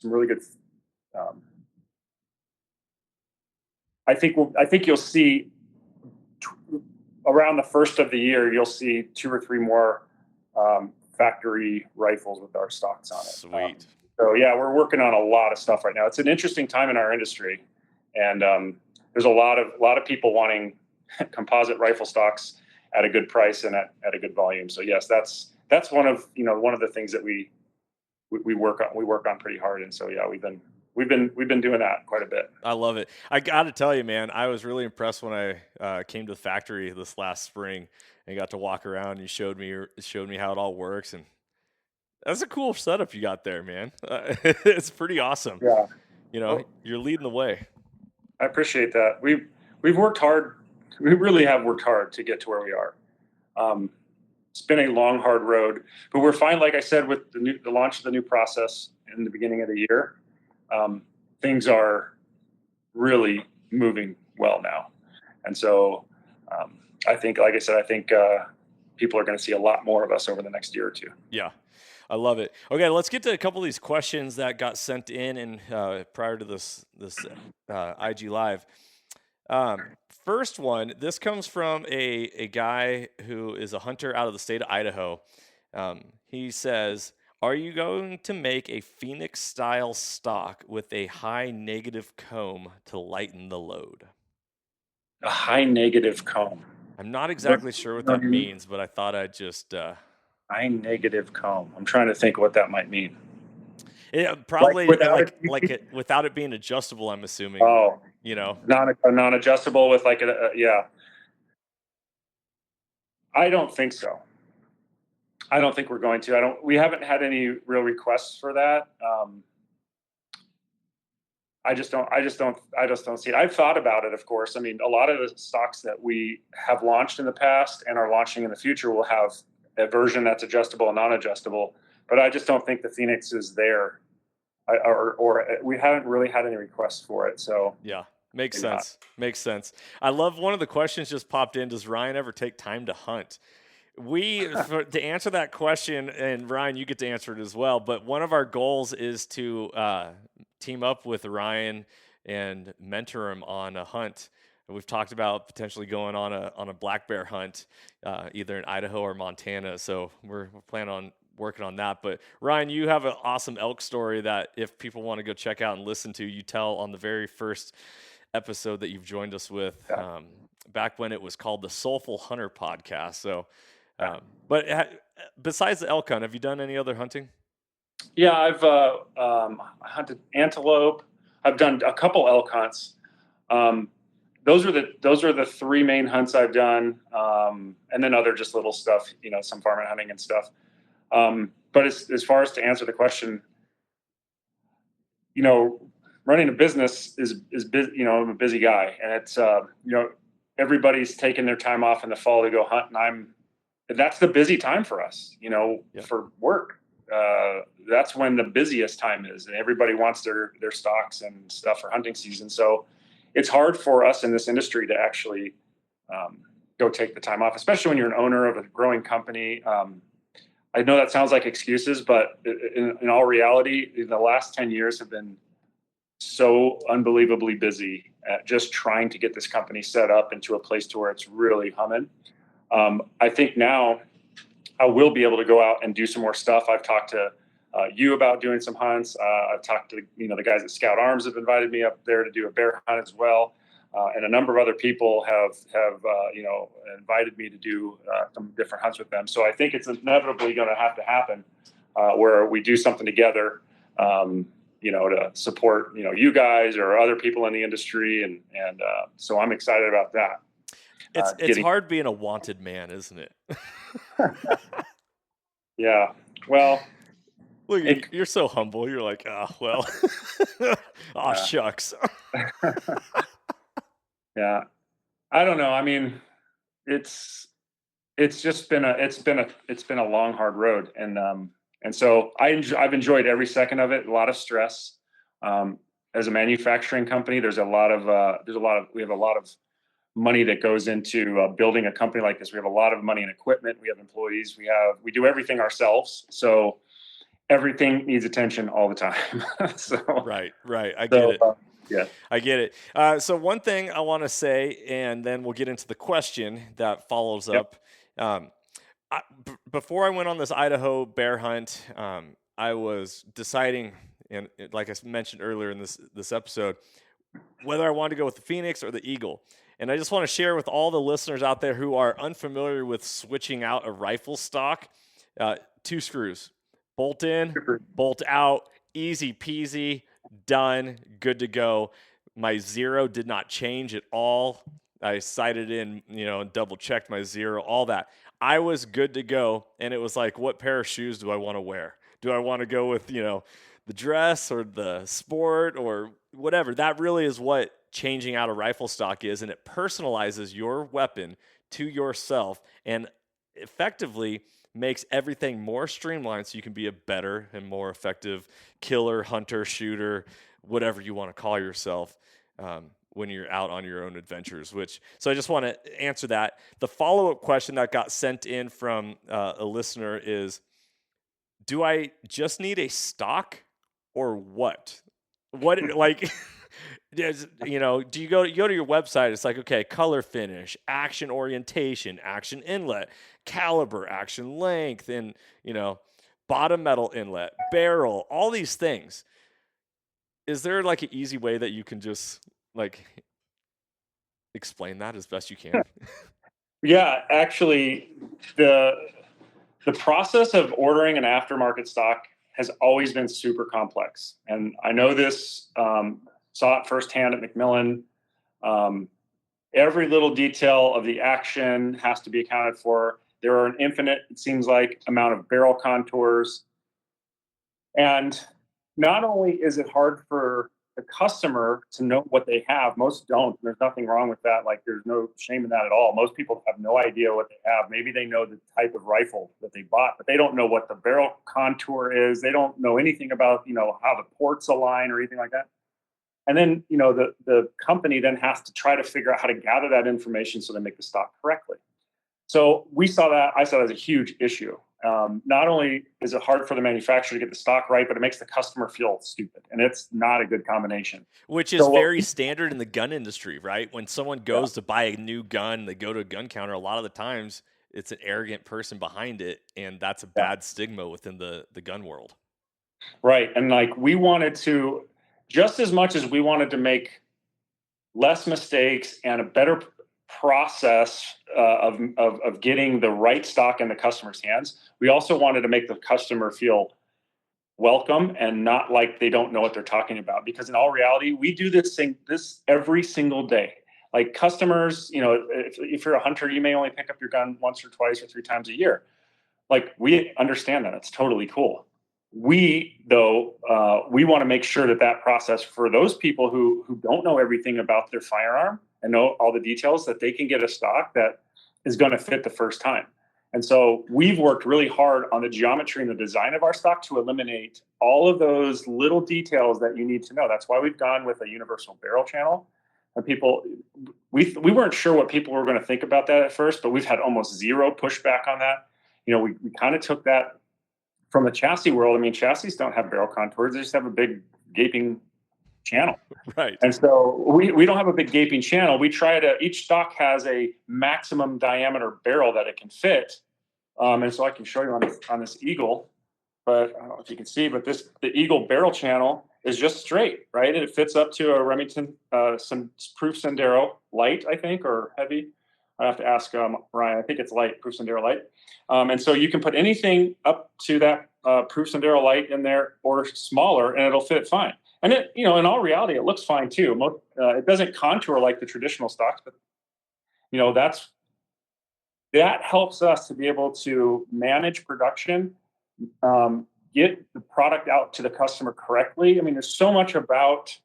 really good. I think you'll see around the first of the year, you'll see 2 or 3 more factory rifles with our stocks on it. Sweet. So yeah, we're working on a lot of stuff right now. It's an interesting time in our industry, and there's a lot of people wanting composite rifle stocks at a good price and at a good volume. So yes, that's one of the things that we work on. We work on pretty hard, and so yeah, we've been doing that quite a bit. I love it. I got to tell you, man, I was really impressed when I came to the factory this last spring and got to walk around. And you showed me how it all works, and that's a cool setup you got there, man. It's pretty awesome. Yeah, you're leading the way. I appreciate that. We've worked hard. We really have worked hard to get to where we are. It's been a long, hard road, but we're fine. Like I said, with the launch of the new process in the beginning of the year, things are really moving well now. And so I think, like I said, I think people are going to see a lot more of us over the next year or two. Yeah, I love it. Okay, let's get to a couple of these questions that got sent in and prior to this IG Live. First one, this comes from a guy who is a hunter out of the state of Idaho. He says, are you going to make a Phoenix style stock with a high negative comb to lighten the load? A high negative comb. I'm not exactly sure what that means, but I thought I'd just high negative comb. I'm trying to think what that might mean. Yeah, probably without it being adjustable, I'm assuming. Oh, you know, non-adjustable with like yeah. I don't think so. I don't think we're going to. We haven't had any real requests for that. I just don't see it. I've thought about it, of course. I mean, a lot of the stocks that we have launched in the past and are launching in the future will have a version that's adjustable and non-adjustable. But I just don't think the Phoenix is there, or we haven't really had any requests for it. So yeah, makes sense. Makes sense. I love one of the questions just popped in. Does Ryan ever take time to hunt? To answer that question, and Ryan, you get to answer it as well, but one of our goals is to team up with Ryan and mentor him on a hunt. We've talked about potentially going on a black bear hunt, either in Idaho or Montana. So we're planning on working on that. But Ryan, you have an awesome elk story that if people want to go check out and listen to, you tell on the very first episode that you've joined us with, back when it was called the Soulful Hunter podcast. So, but besides the elk hunt, have you done any other hunting? Yeah, I've hunted antelope. I've done a couple elk hunts. Those are the three main hunts I've done, and then other just little stuff, some farming hunting and stuff. But as far as to answer the question, running a business is busy. I'm a busy guy, and it's everybody's taking their time off in the fall to go hunt, and that's the busy time for us, for work. That's when the busiest time is, and everybody wants their stocks and stuff for hunting season. So it's hard for us in this industry to actually go take the time off, especially when you're an owner of a growing company. I know that sounds like excuses, but in all reality, the last 10 years have been so unbelievably busy at just trying to get this company set up into a place to where it's really humming. I think now I will be able to go out and do some more stuff. I've talked to you about doing some hunts. I've talked to the guys at Scout Arms have invited me up there to do a bear hunt as well, and a number of other people have invited me to do some different hunts with them. So I think it's inevitably going to happen where we do something together, to support you guys or other people in the industry, and so I'm excited about that. It's hard being a wanted man, isn't it? Yeah. Well, look, you're so humble. You're like, shucks. Yeah. I don't know. I mean, it's just been a long, hard road. And so I've enjoyed every second of it. A lot of stress. As a manufacturing company, we have a lot of money that goes into building a company like this. We have a lot of money in equipment. We have employees. We do everything ourselves. So everything needs attention all the time. So right. I get it. Yeah, I get it. So one thing I want to say, and then we'll get into the question that follows up. Before I went on this Idaho bear hunt, I was deciding, and like I mentioned earlier in this episode, whether I wanted to go with the Phoenix or the Eagle. And I just want to share with all the listeners out there who are unfamiliar with switching out a rifle stock, 2 screws, bolt in, bolt out, easy peasy, done, good to go. My zero did not change at all. I sighted in, double checked my zero, all that. I was good to go. And it was like, what pair of shoes do I want to wear? Do I want to go with, the dress or the sport or whatever? That really is what changing out a rifle stock is, and it personalizes your weapon to yourself and effectively makes everything more streamlined so you can be a better and more effective killer, hunter, shooter, whatever you want to call yourself, when you're out on your own adventures. So I just want to answer that. The follow-up question that got sent in from a listener is, do I just need a stock or what? What like? You know, do you go to your website? It's like, okay, color finish, action orientation, action inlet, caliber, action length, and bottom metal inlet, barrel, all these things. Is there like an easy way that you can just like explain that as best you can? Yeah, actually, the process of ordering an aftermarket stock has always been super complex, and I know this. Saw it firsthand at McMillan. Every little detail of the action has to be accounted for. There are an infinite, it seems like, amount of barrel contours. And not only is it hard for the customer to know what they have, most don't. There's nothing wrong with that. Like, there's no shame in that at all. Most people have no idea what they have. Maybe they know the type of rifle that they bought, but they don't know what the barrel contour is. They don't know anything about, how the ports align or anything like that. And then, the company then has to try to figure out how to gather that information so they make the stock correctly. So I saw that as a huge issue. Not only is it hard for the manufacturer to get the stock right, but it makes the customer feel stupid. And it's not a good combination. Which is very standard in the gun industry, right? When someone goes to buy a new gun, they go to a gun counter, a lot of the times it's an arrogant person behind it. And that's a bad stigma within the gun world. Right. And like, we wanted to, just as much as we wanted to make less mistakes and a better process of getting the right stock in the customer's hands, we also wanted to make the customer feel welcome and not like they don't know what they're talking about. Because in all reality, we do this every single day. Like, customers, if you're a hunter, you may only pick up your gun once or twice or 3 times a year. Like, we understand that. It's totally cool. We want to make sure that process for those people who don't know everything about their firearm and know all the details, that they can get a stock that is going to fit the first time. And so we've worked really hard on the geometry and the design of our stock to eliminate all of those little details that you need to know. That's why we've gone with a universal barrel channel. And we weren't sure what people were going to think about that at first, but we've had almost zero pushback on that. We kind of took that from the chassis world. I mean, chassis don't have barrel contours. They just have a big gaping channel. Right. And so we don't have a big gaping channel. We try to, each stock has a maximum diameter barrel that it can fit. And so I can show you on this Eagle, but I don't know if you can see, but the Eagle barrel channel is just straight, right? And it fits up to a Remington, some Proof Sendero light, I think, or heavy. I have to ask Ryan. I think it's light, Proof Sendero light. And so you can put anything up to that Proof Sendero light in there or smaller, and it'll fit fine. And it, in all reality, it looks fine too. It doesn't contour like the traditional stocks, but that helps us to be able to manage production, get the product out to the customer correctly. I mean, there's so much about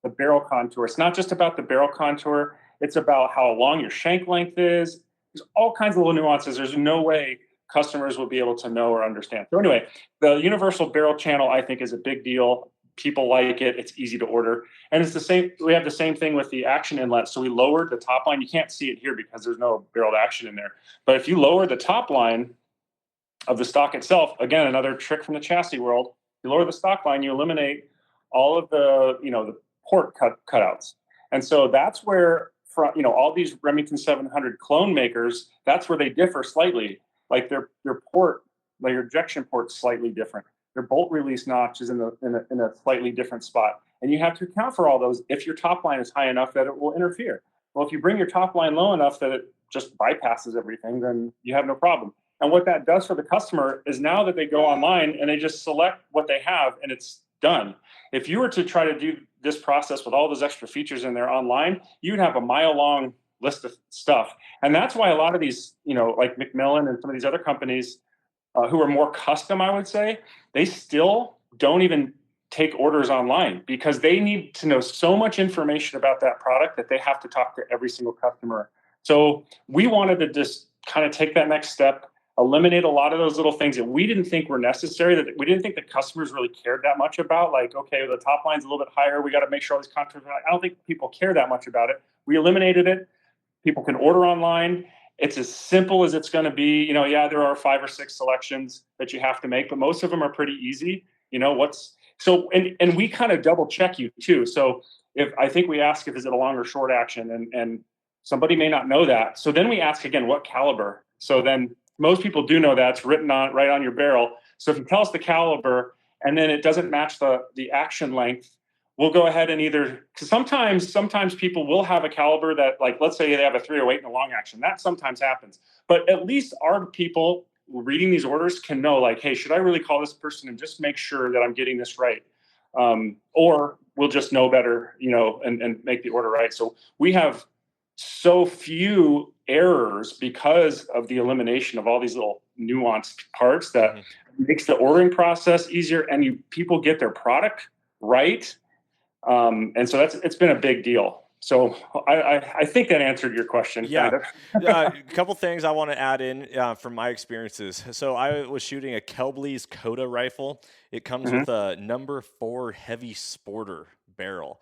the barrel contour. It's not just about the barrel contour. It's about how long your shank length is. There's all kinds of little nuances. There's no way customers will be able to know or understand. So anyway, the universal barrel channel, I think, is a big deal. People like it. It's easy to order. And it's the same. We have the same thing with the action inlet. So we lowered the top line. You can't see it here because there's no barreled action in there. But if you lower the top line of the stock itself, again, another trick from the chassis world, you lower the stock line, you eliminate all of the, the port cutouts. And so that's where, all these Remington 700 clone makers, that's where they differ slightly. Like their port, like your ejection port's slightly different. Their bolt release notch is in a slightly different spot. And you have to account for all those if your top line is high enough that it will interfere. Well, if you bring your top line low enough that it just bypasses everything, then you have no problem. And what that does for the customer is now that they go online and they just select what they have and it's done. If you were to try to do this process with all those extra features in there online, you'd have a mile-long list of stuff. And that's why a lot of these, like McMillan and some of these other companies who are more custom, I would say, they still don't even take orders online because they need to know so much information about that product that they have to talk to every single customer. So we wanted to just kind of take that next step, eliminate a lot of those little things that we didn't think were necessary, that we didn't think the customers really cared that much about. Like, okay, the top line's a little bit higher. We got to make sure all these contours are. I don't think people care that much about it. We eliminated it. People can order online. It's as simple as it's going to be. Yeah, there are 5 or 6 selections that you have to make, but most of them are pretty easy. And we kind of double check you too. So if I think we ask if is it a long or short action, and somebody may not know that. So then we ask again, what caliber? So then most people do know that it's written on right on your barrel. So if you tell us the caliber and then it doesn't match the action length, we'll go ahead and because sometimes people will have a caliber that, like, let's say they have a 308 and a long action. That sometimes happens. But at least our people reading these orders can know, like, hey, should I really call this person and just make sure that I'm getting this right? Or we'll just know better, and make the order right. So we have so few errors because of the elimination of all these little nuanced parts that makes the ordering process easier, and people get their product right. And so it's been a big deal. So I think that answered your question. Yeah. Kind of. A couple things I want to add in from my experiences. So I was shooting a Kelbley's Coda rifle. It comes with a number 4 heavy sporter barrel,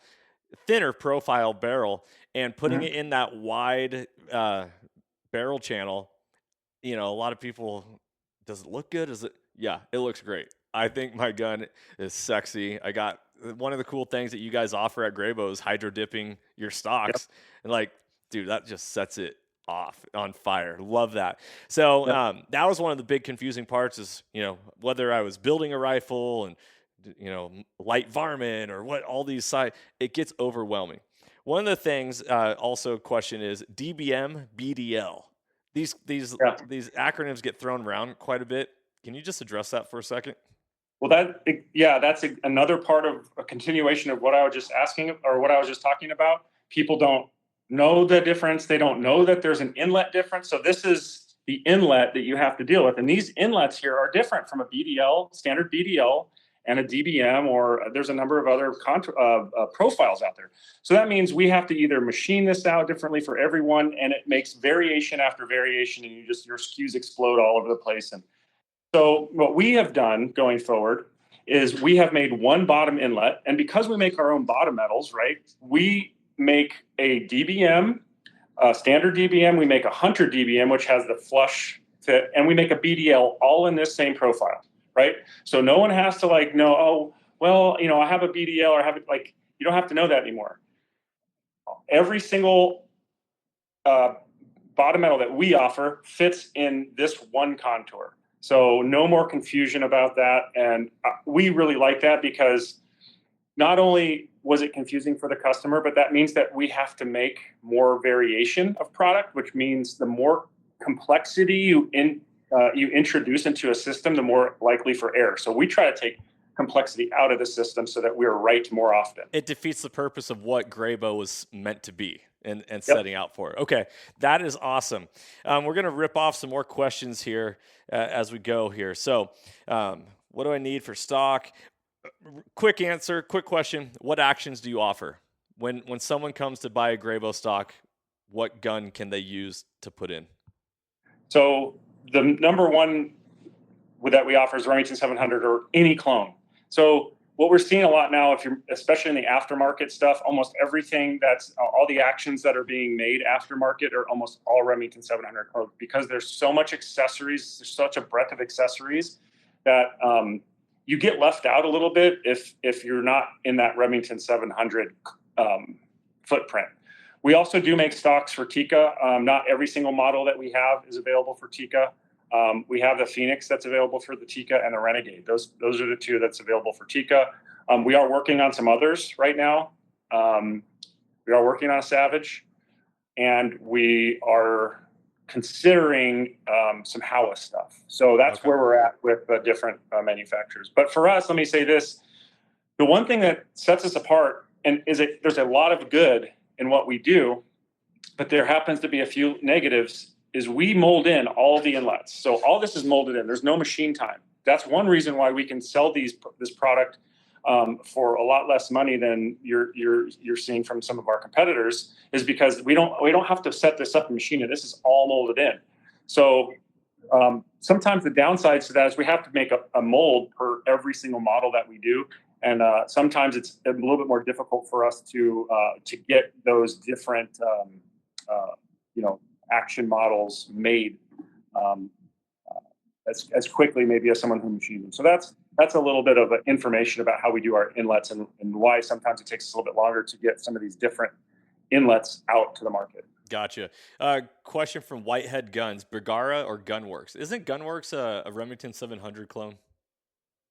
thinner profile barrel, and putting it in that wide barrel channel. A lot of people, does it look good? Yeah, it looks great. I think my gun is sexy. I got one of the cool things that you guys offer at Grayboe is hydro dipping your stocks. Yep. And dude, that just sets it off on fire. Love that. So that was one of the big confusing parts is, whether I was building a rifle and, light varmint or what, all these it gets overwhelming. One of the things also question is DBM, BDL. These acronyms get thrown around quite a bit. Can you just address that for a second? Well, that's another part of a continuation of what I was just asking, or what I was just talking about. People don't know the difference. They don't know that there's an inlet difference. So this is the inlet that you have to deal with. And these inlets here are different from a BDL, standard BDL, and a DBM, or there's a number of other profiles out there. So that means we have to either machine this out differently for everyone, and it makes variation after variation, and your SKUs explode all over the place. And so what we have done going forward is we have made one bottom inlet, and because we make our own bottom metals, right, we make a DBM, a standard DBM, we make a Hunter DBM, which has the flush fit, and we make a BDL all in this same profile, right? So no one has to know, oh, well, I have a BDL, or have it, you don't have to know that anymore. Every single bottom metal that we offer fits in this one contour. So no more confusion about that. And we really like that, because not only was it confusing for the customer, but that means that we have to make more variation of product, which means the more complexity you introduce into a system, the more likely for error. So we try to take complexity out of the system so that we're right more often. It defeats the purpose of what Grayboe was meant to be and setting out for. Okay, that is awesome. We're going to rip off some more questions here as we go here. So what do I need for stock? Quick answer, quick question. What actions do you offer? When someone comes to buy a Grayboe stock, what gun can they use to put in? So the number one that we offer is Remington 700 or any clone. So what we're seeing a lot now, especially in the aftermarket stuff, almost everything all the actions that are being made aftermarket are almost all Remington 700 clone, because there's so much accessories, there's such a breadth of accessories that you get left out a little bit if you're not in that Remington 700 footprint. We also do make stocks for Tikka. Not every single model that we have is available for Tikka. We have the Phoenix that's available for the Tikka, and the Renegade. Those are the two that's available for Tikka. We are working on some others right now. We are working on a Savage, and we are considering some Howa stuff. So that's where we're at with the different manufacturers. But for us, let me say this. The one thing that sets us apart there's a lot of good in what we do, but there happens to be a few negatives, is we mold in all the inlets. So all this is molded in. There's no machine time. That's one reason why we can sell this product for a lot less money than you're seeing from some of our competitors, is because we don't have to set this up and machine it. This is all molded in. So Sometimes the downsides to that is we have to make a mold per every single model that we do. And sometimes it's a little bit more difficult for us to get those different, action models made as quickly maybe as someone who machines them. So that's a little bit of information about how we do our inlets and why sometimes it takes us a little bit longer to get some of these different inlets out to the market. Gotcha. Question from Whitehead Guns: Bergara or Gunworks? Isn't Gunworks a Remington 700 clone?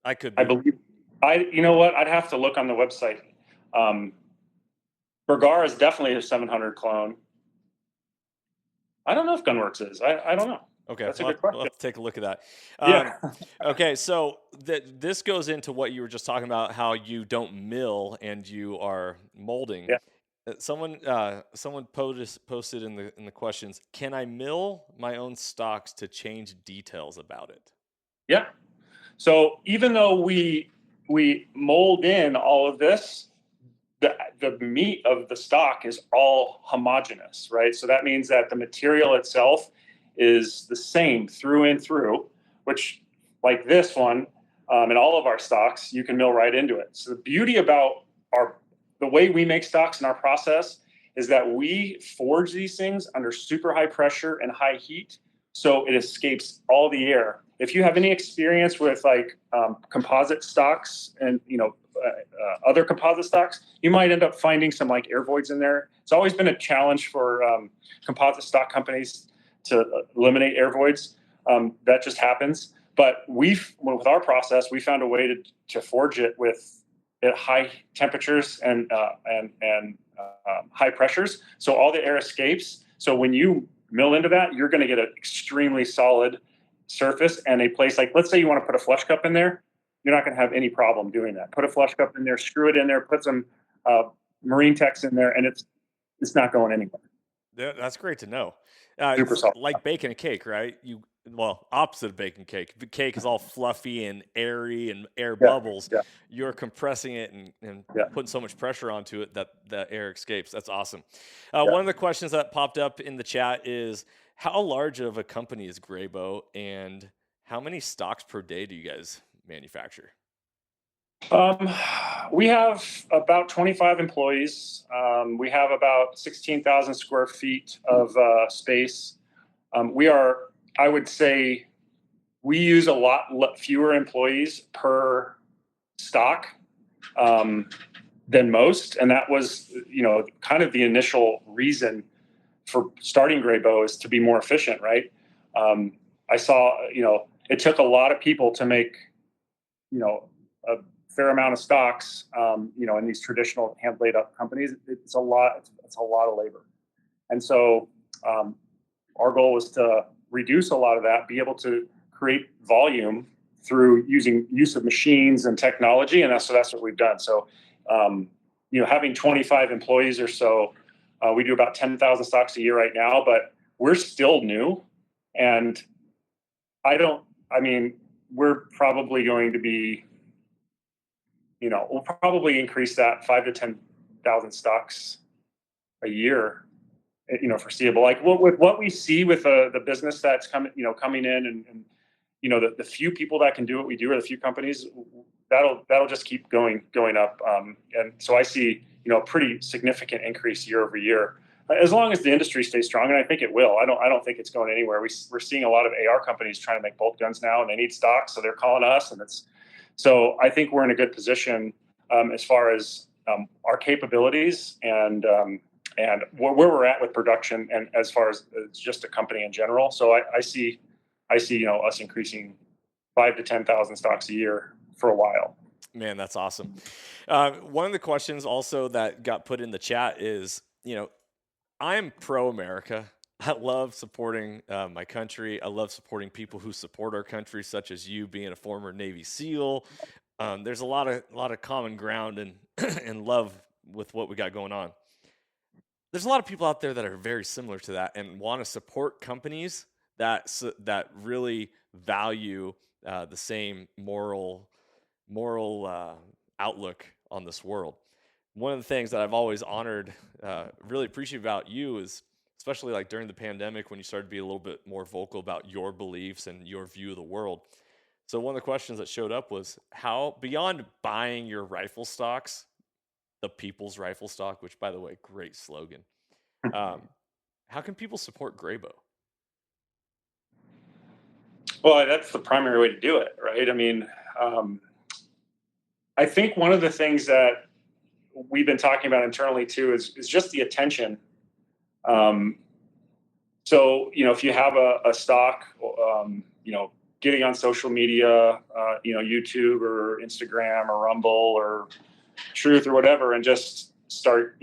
I could be. I believe. You know what? I'd have to look on the website. Bergara is definitely a 700 clone. I don't know if Gunworks is. I don't know. Okay, that's a good question. We'll have to take a look at that. Yeah. Okay, so this goes into what you were just talking about, how you don't mill and you are molding. Yeah. Someone posted in the questions, can I mill my own stocks to change details about it? Yeah. So even though we mold in all of this, the meat of the stock is all homogeneous, right? So that means that the material itself is the same through and through, which, like this one, and all of our stocks, you can mill right into it. So the beauty about the way we make stocks in our process is that we forge these things under super high pressure and high heat, so it escapes all the air. If you have any experience with composite stocks and other composite stocks, you might end up finding some air voids in there. It's always been a challenge for composite stock companies to eliminate air voids. That just happens. But with our process, we found a way to forge it at high temperatures and high pressures, so all the air escapes. So when you mill into that, you're going to get an extremely solid surface and a place let's say you want to put a flush cup in there, you're not going to have any problem doing that. Put a flush cup in there, screw it in there, put some marine text in there, and it's not going anywhere. Yeah, that's great to know. Super solid. Like baking a cake, right? Opposite of baking cake. The cake is all fluffy and airy and air bubbles. Yeah. You're compressing it and putting so much pressure onto it that the air escapes. That's awesome. One of the questions that popped up in the chat is, how large of a company is Grayboe, and how many stocks per day do you guys manufacture? We have about 25 employees. We have about 16,000 square feet of space. I would say we use a lot fewer employees per stock than most. And that was, kind of the initial reason for starting Grayboe, is to be more efficient, right? I saw, it took a lot of people to make, a fair amount of stocks, in these traditional hand laid up companies. It's a lot of labor. And so our goal was to reduce a lot of that, be able to create volume through use of machines and technology. And that's what we've done. So, having 25 employees or so, we do about 10,000 stocks a year right now, but we're still new. And we're probably going to be, we'll probably increase that 5,000 to 10,000 stocks a year, foreseeable. With what we see with the business that's coming in, and the few people that can do what we do, or the few companies, that'll just keep going up. And so I see, a pretty significant increase year over year, as long as the industry stays strong, and I think it will. I don't think it's going anywhere. We're seeing a lot of AR companies trying to make bolt guns now, and they need stock, so they're calling us, so I think we're in a good position as far as our capabilities and where we're at with production, and as far as just a company in general. So I see us increasing 5,000 to 10,000 stocks a year for a while. Man, that's awesome. One of the questions also that got put in the chat is, I'm pro-America. I love supporting my country. I love supporting people who support our country, such as you being a former Navy SEAL. There's a lot of common ground and love with what we got going on. There's a lot of people out there that are very similar to that and want to support companies that really value the same moral outlook on this world. One of the things that I've always honored, really appreciate about you, is especially like during the pandemic when you started to be a little bit more vocal about your beliefs and your view of the world. So one of the questions that showed up was how, beyond buying your rifle stocks, the people's rifle stock, which by the way, great slogan. How can people support Grayboe? Well, that's the primary way to do it, right? I mean, I think one of the things that we've been talking about internally too is just the attention. So, if you have a stock, getting on social media, YouTube or Instagram or Rumble or Truth or whatever, and just start,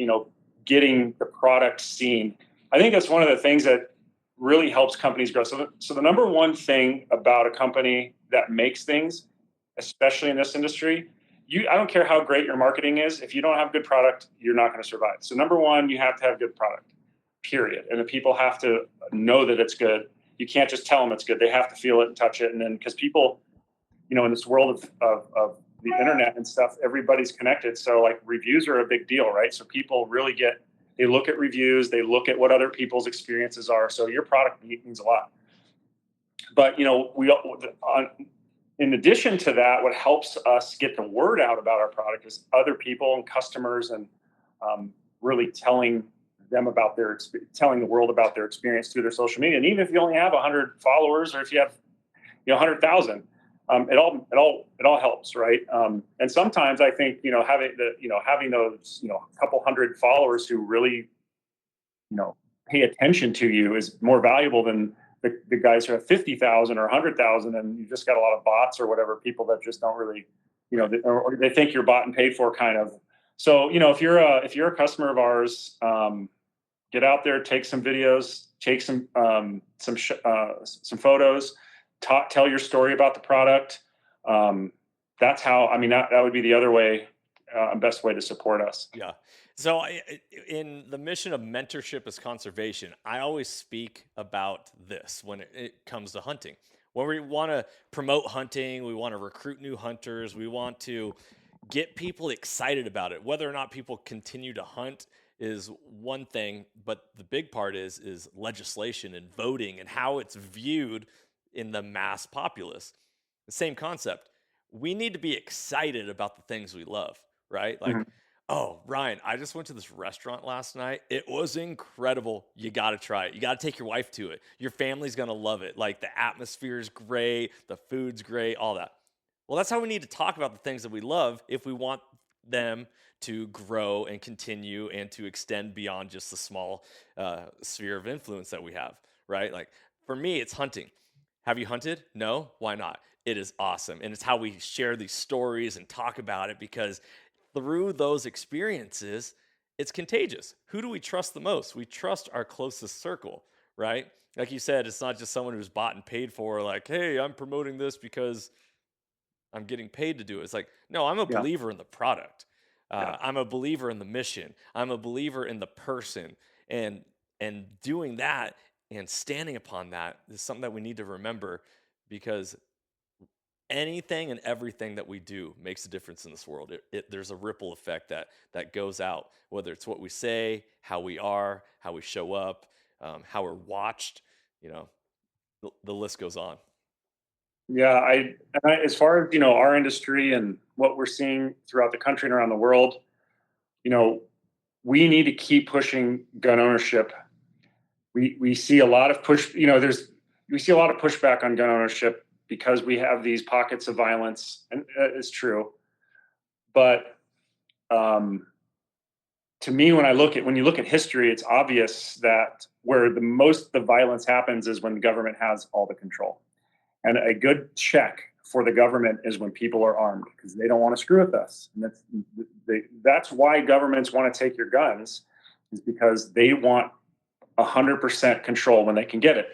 getting the product seen. I think that's one of the things that really helps companies grow. So the number one thing about a company that makes things, especially in this industry, I don't care how great your marketing is. If you don't have good product, you're not going to survive. So number one, you have to have good product, period. And the people have to know that it's good. You can't just tell them it's good. They have to feel it and touch it. And then, because people, in this world of the internet and stuff, everybody's connected. So like reviews are a big deal, right? So people really they look at reviews, they look at what other people's experiences are. So your product means a lot. But, in addition to that, what helps us get the word out about our product is other people and customers, and really telling the world about their experience through their social media. And even if you only have 100 followers, or if you have 100,000, it all helps, right? And sometimes I think having those couple hundred followers who really pay attention to you is more valuable than the guys who have 50,000 or 100,000, and you just got a lot of bots or whatever, people that just don't really, or they think you're bought and paid for, kind of. So if you're a customer of ours, get out there, take some videos, take some photos, tell your story about the product. That's how. I mean, that would be the other way, best way to support us. Yeah. So in the mission of mentorship as conservation, I always speak about this when it comes to hunting. When we want to promote hunting, we want to recruit new hunters, we want to get people excited about it. Whether or not people continue to hunt is one thing, but the big part is legislation and voting and how it's viewed in the mass populace. The same concept. We need to be excited about the things we love, right? Like, oh, Ryan, I just went to this restaurant last night. It was incredible. You got to try it. You got to take your wife to it. Your family's going to love it. Like, the atmosphere is great. The food's great, all that. Well, that's how we need to talk about the things that we love if we want them to grow and continue and to extend beyond just the small sphere of influence that we have, right? Like, for me, it's hunting. Have you hunted? No? Why not? It is awesome. And it's how we share these stories and talk about it, because through those experiences, it's contagious. Who do we trust the most? We trust our closest circle, right? Like you said, it's not just someone who's bought and paid for, like, hey, I'm promoting this because I'm getting paid to do it. It's like, no, I'm a believer in the product. I'm a believer in the mission. I'm a believer in the person. And doing that and standing upon that is something that we need to remember, because anything and everything that we do makes a difference in this world. There's a ripple effect that goes out, whether it's what we say, how we are, how we show up, how we're watched, the list goes on. Yeah, as far as our industry and what we're seeing throughout the country and around the world, we need to keep pushing gun ownership. We see a lot of we see a lot of pushback on gun ownership because we have these pockets of violence, and it's true. But to me, when you look at history, it's obvious that where the violence happens is when the government has all the control. And a good check for the government is when people are armed, because they don't want to screw with us. And that's why governments want to take your guns, is because they want 100% control when they can get it.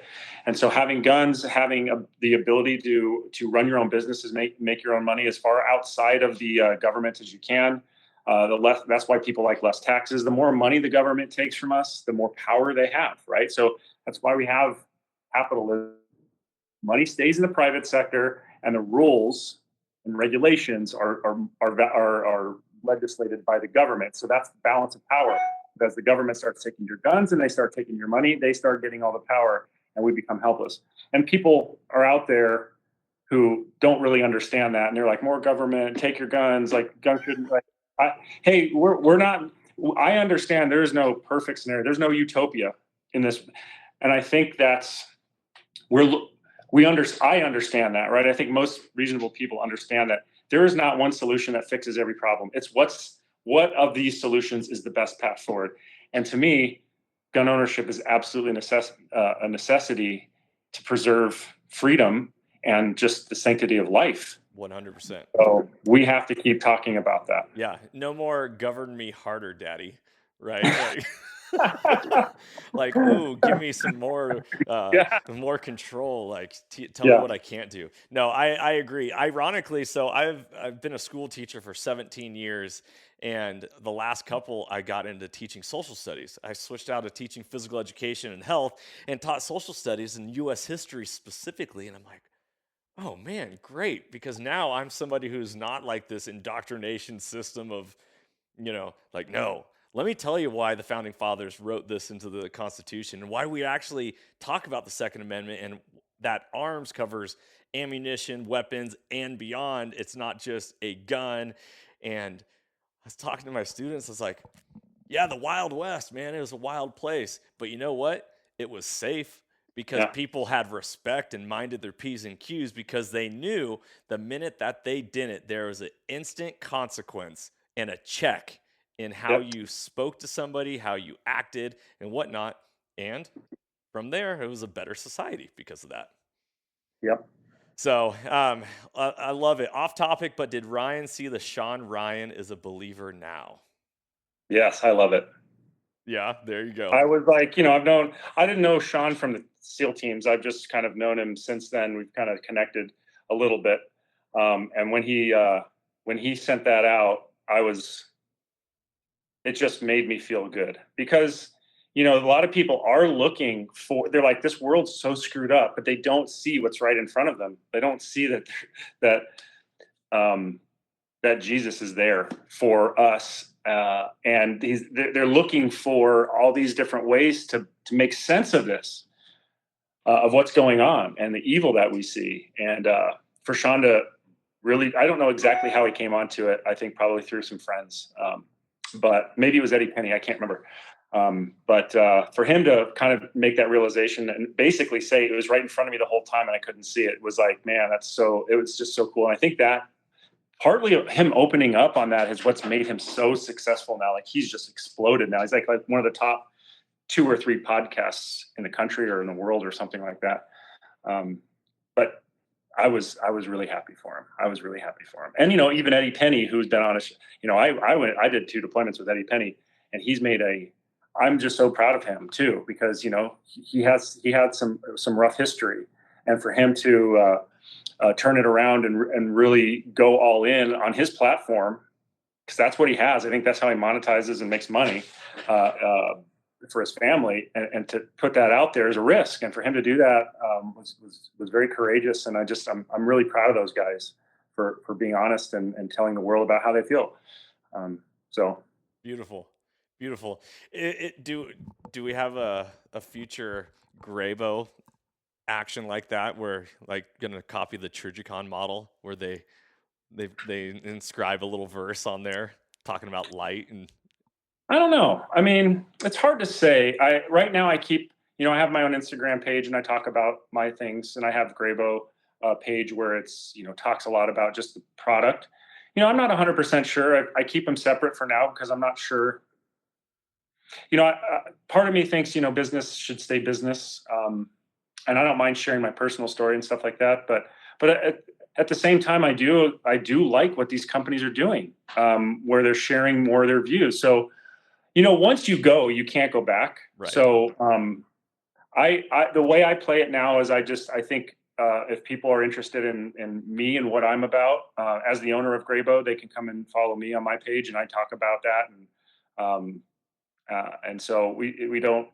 And so having guns, having the ability to run your own businesses, make your own money as far outside of the government as you can. That's why people like less taxes. The more money the government takes from us, the more power they have, right? So that's why we have capitalism. Money stays in the private sector, and the rules and regulations are legislated by the government. So that's the balance of power. As the government starts taking your guns and they start taking your money, they start getting all the power, and we become helpless. And people are out there who don't really understand that, and they're like, more government, take your guns, like guns shouldn't. Like, hey, we're not. I understand there's no perfect scenario, there's no utopia in this, and I think that's I understand that, right? I think most reasonable people understand that there is not one solution that fixes every problem. It's what of these solutions is the best path forward. And to me, gun ownership is absolutely a necessity to preserve freedom and just the sanctity of life. 100%. So we have to keep talking about that. Yeah. No more govern me harder, daddy. Right? Like, ooh, give me some more more control. Like, tell me what I can't do. No, I agree. Ironically, so I've been a school teacher for 17 years, and the last couple I got into teaching social studies. I switched out of teaching physical education and health and taught social studies and U.S. history specifically, and I'm like, oh man, great, because now I'm somebody who's not like this indoctrination system of, like, no, let me tell you why the founding fathers wrote this into the Constitution and why we actually talk about the Second Amendment and that arms covers ammunition, weapons, and beyond. It's not just a gun. And I was talking to my students, I was like, yeah, the Wild West, man, it was a wild place. But you know what? It was safe because people had respect and minded their P's and Q's because they knew the minute that they didn't, there was an instant consequence and a check in how you spoke to somebody, how you acted, and whatnot. And from there, it was a better society because of that. Yep. So I love it. Off topic, but did Ryan see the Sean Ryan is a believer now? Yes, I love it. Yeah, there you go. I was like, I didn't know Sean from the SEAL teams. I've just kind of known him since then. We've kind of connected a little bit. And when he sent that out, it just made me feel good because, a lot of people are looking they're like, this world's so screwed up, but they don't see what's right in front of them. They don't see that Jesus is there for us. And they're looking for all these different ways to make sense of this, of what's going on and the evil that we see. And for Sean to really, I don't know exactly how he came onto it. I think probably through some friends, but maybe it was Eddie Penny. I can't remember. But for him to kind of make that realization and basically say it was right in front of me the whole time and I couldn't see it, was like, man, it was just so cool. And I think that partly him opening up on that is what's made him so successful now. Like, he's just exploded now. He's like one of the top 2 or 3 podcasts in the country or in the world or something like that. But I was really happy for him. I was really happy for him. And, even Eddie Penny, who's been on I did 2 deployments with Eddie Penny, and he's made I'm just so proud of him too, because, he had some rough history, and for him to, turn it around and really go all in on his platform, because that's what he has. I think that's how he monetizes and makes money for his family, and to put that out there is a risk. And for him to do that was very courageous. And I'm really proud of those guys for being honest and telling the world about how they feel. So beautiful. Do we have a future Grayboe action like that, where like gonna copy the Trigicon model where they inscribe a little verse on there talking about light? And I don't know. I mean, it's hard to say. Right now I keep, I have my own Instagram page and I talk about my things, and I have Grayboe page where it's, talks a lot about just the product. I'm not 100% sure. I keep them separate for now because I'm not sure. Part of me thinks, business should stay business. And I don't mind sharing my personal story and stuff like that. But at the same time, I do like what these companies are doing, where they're sharing more of their views. So, once you go, you can't go back. Right. So the way I play it now is I think if people are interested in me and what I'm about, as the owner of Grayboe, they can come and follow me on my page, and I talk about that. And so we don't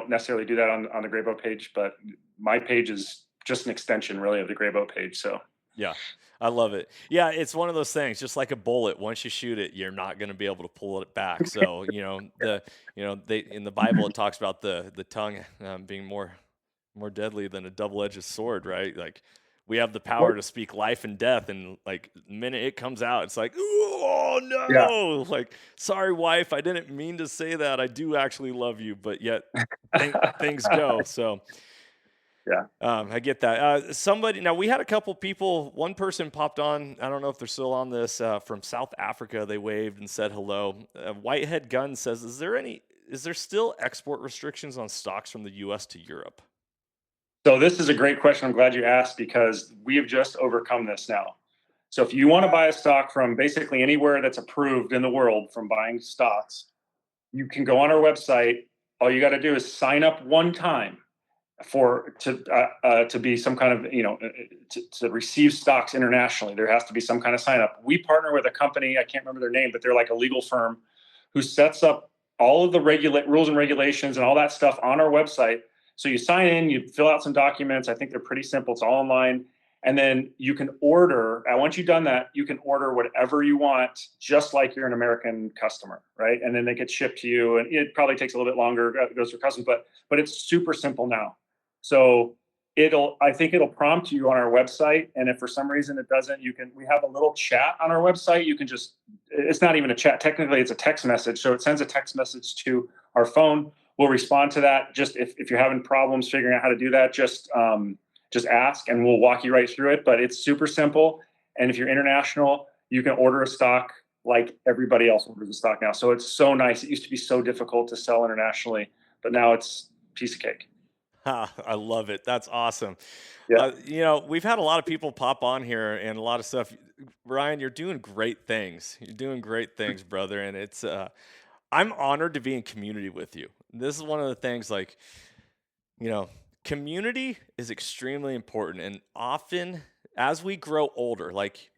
necessarily do that on the Grayboe page, but my page is just an extension really of the Grayboe page. So Yeah, I love it. Yeah, it's one of those things, just like a bullet. Once you shoot it, you're not going to be able to pull it back. So, they in the Bible it talks about the tongue being more deadly than a double-edged sword, right? Like we have the power to speak life and death, and like the minute it comes out, it's like, oh Yeah. no, like sorry, wife, I didn't mean to say that. I do actually love you, but yet things go. So. Yeah. I get that. Now we had a couple people, one person popped on, I don't know if they're still on this, from South Africa. They waved and said hello. Whitehead Gun says, is there still export restrictions on stocks from the US to Europe? So this is a great question. I'm glad you asked, because we have just overcome this now. So if you want to buy a stock from basically anywhere that's approved in the world from buying stocks, you can go on our website. All you got to do is sign up one time to be some kind of, to receive stocks internationally. There has to be some kind of sign up. We partner with a company, I can't remember their name, but they're like a legal firm who sets up all of the rules and regulations and all that stuff on our website. So you sign in, you fill out some documents. I think they're pretty simple. It's all online. And then you can order, once you've done that, you can order whatever you want, just like you're an American customer, right? And then they get shipped to you, and it probably takes a little bit longer, it goes through customs, but it's super simple now. So I think it'll prompt you on our website. And if for some reason it doesn't, we have a little chat on our website. You can it's not even a chat. Technically it's a text message. So it sends a text message to our phone. We'll respond to that. Just if you're having problems figuring out how to do that, just ask and we'll walk you right through it. But it's super simple. And if you're international, you can order a stock like everybody else orders a stock now. So it's so nice. It used to be so difficult to sell internationally, but now it's a piece of cake. I love it. That's awesome. Yeah. We've had a lot of people pop on here and a lot of stuff. Ryan, you're doing great things. You're doing great things, brother. And it's, I'm honored to be in community with you. This is one of the things, like, community is extremely important. And often as we grow older, like,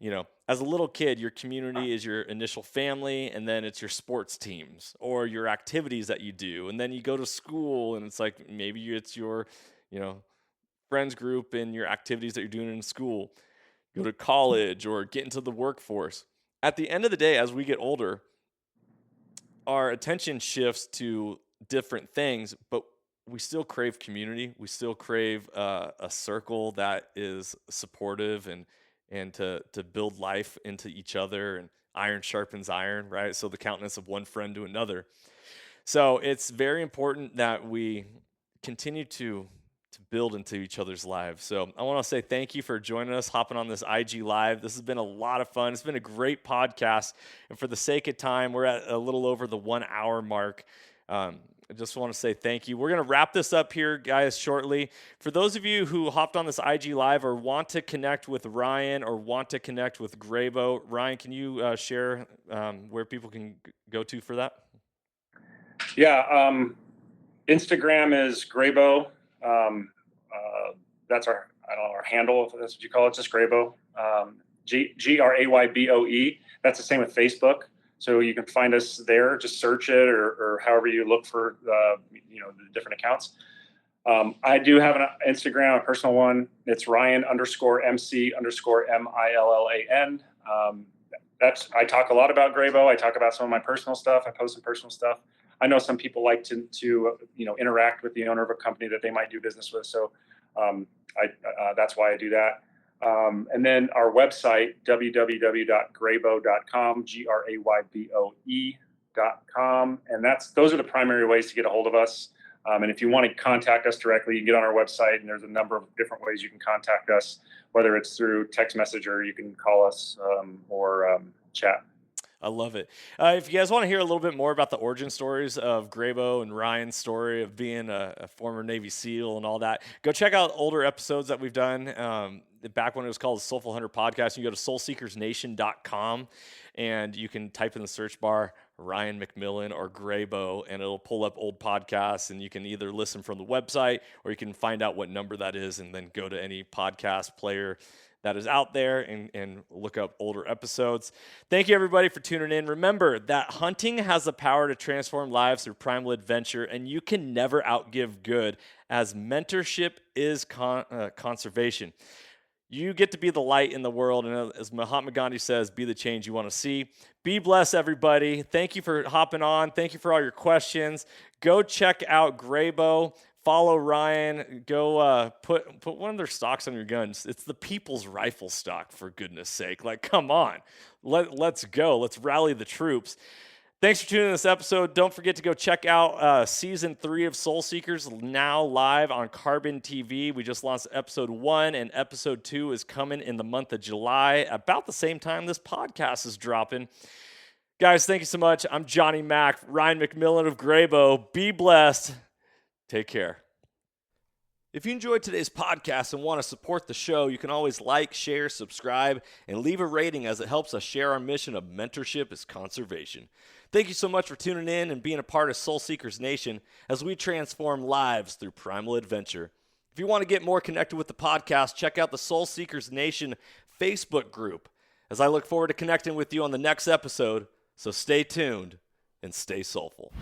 as a little kid, your community is your initial family, and then it's your sports teams or your activities that you do. And then you go to school, and it's like maybe it's your, friends group and your activities that you're doing in school. Go to college or get into the workforce. At the end of the day, as we get older, our attention shifts to different things, but we still crave community. We still crave a circle that is supportive and to build life into each other, and iron sharpens iron, right? So the countenance of one friend to another. So it's very important that we continue to build into each other's lives. So I want to say thank you for joining us, hopping on this IG Live. This has been a lot of fun. It's been a great podcast. And for the sake of time, we're at a little over the 1 hour mark. I just want to say thank you. We're going to wrap this up here, guys, shortly. For those of you who hopped on this IG Live or want to connect with Ryan or want to connect with Grayboe, Ryan, can you share where people can go to for that? Yeah. Instagram is Grayboe. That's our handle, if that's what you call it, just Grayboe. Grayboe. That's the same with Facebook. So you can find us there, just search it or however you look for the different accounts. I do have an Instagram, a personal one. It's Ryan_MC_MILLAN. I talk a lot about Grayboe. I talk about some of my personal stuff. I post some personal stuff. I know some people like to interact with the owner of a company that they might do business with. So that's why I do that. And then our website, www.grayboe.com, grayboe.com. And those are the primary ways to get a hold of us. And if you want to contact us directly, you can get on our website, and there's a number of different ways you can contact us, whether it's through text message or you can call us or chat. I love it. If you guys want to hear a little bit more about the origin stories of Grayboe and Ryan's story of being a former Navy SEAL and all that, go check out older episodes that we've done. Back when it was called the Soulful Hunter Podcast, you go to soulseekersnation.com and you can type in the search bar Ryan McMillan or Grayboe, and it'll pull up old podcasts, and you can either listen from the website or you can find out what number that is and then go to any podcast player that is out there and look up older episodes. Thank you, everybody, for tuning in. Remember that hunting has the power to transform lives through primal adventure, and you can never outgive good, as mentorship is conservation. You get to be the light in the world, and as Mahatma Gandhi says, be the change you want to see. Be blessed, everybody. Thank you for hopping on. Thank you for all your questions. Go check out Grayboe. Follow Ryan. Go put one of their stocks on your guns. It's the people's rifle stock, for goodness sake. Like, come on. Let's go. Let's rally the troops. Thanks for tuning in this episode. Don't forget to go check out Season 3 of Soul Seekers, now live on Carbon TV. We just launched Episode 1, and Episode 2 is coming in the month of July, about the same time this podcast is dropping. Guys, thank you so much. I'm Johnny Mack, Ryan McMillan of Grayboe. Be blessed. Take care. If you enjoyed today's podcast and want to support the show, you can always like, share, subscribe, and leave a rating, as it helps us share our mission of mentorship is conservation. Thank you so much for tuning in and being a part of Soul Seekers Nation as we transform lives through primal adventure. If you want to get more connected with the podcast, check out the Soul Seekers Nation Facebook group, as I look forward to connecting with you on the next episode. So stay tuned and stay soulful.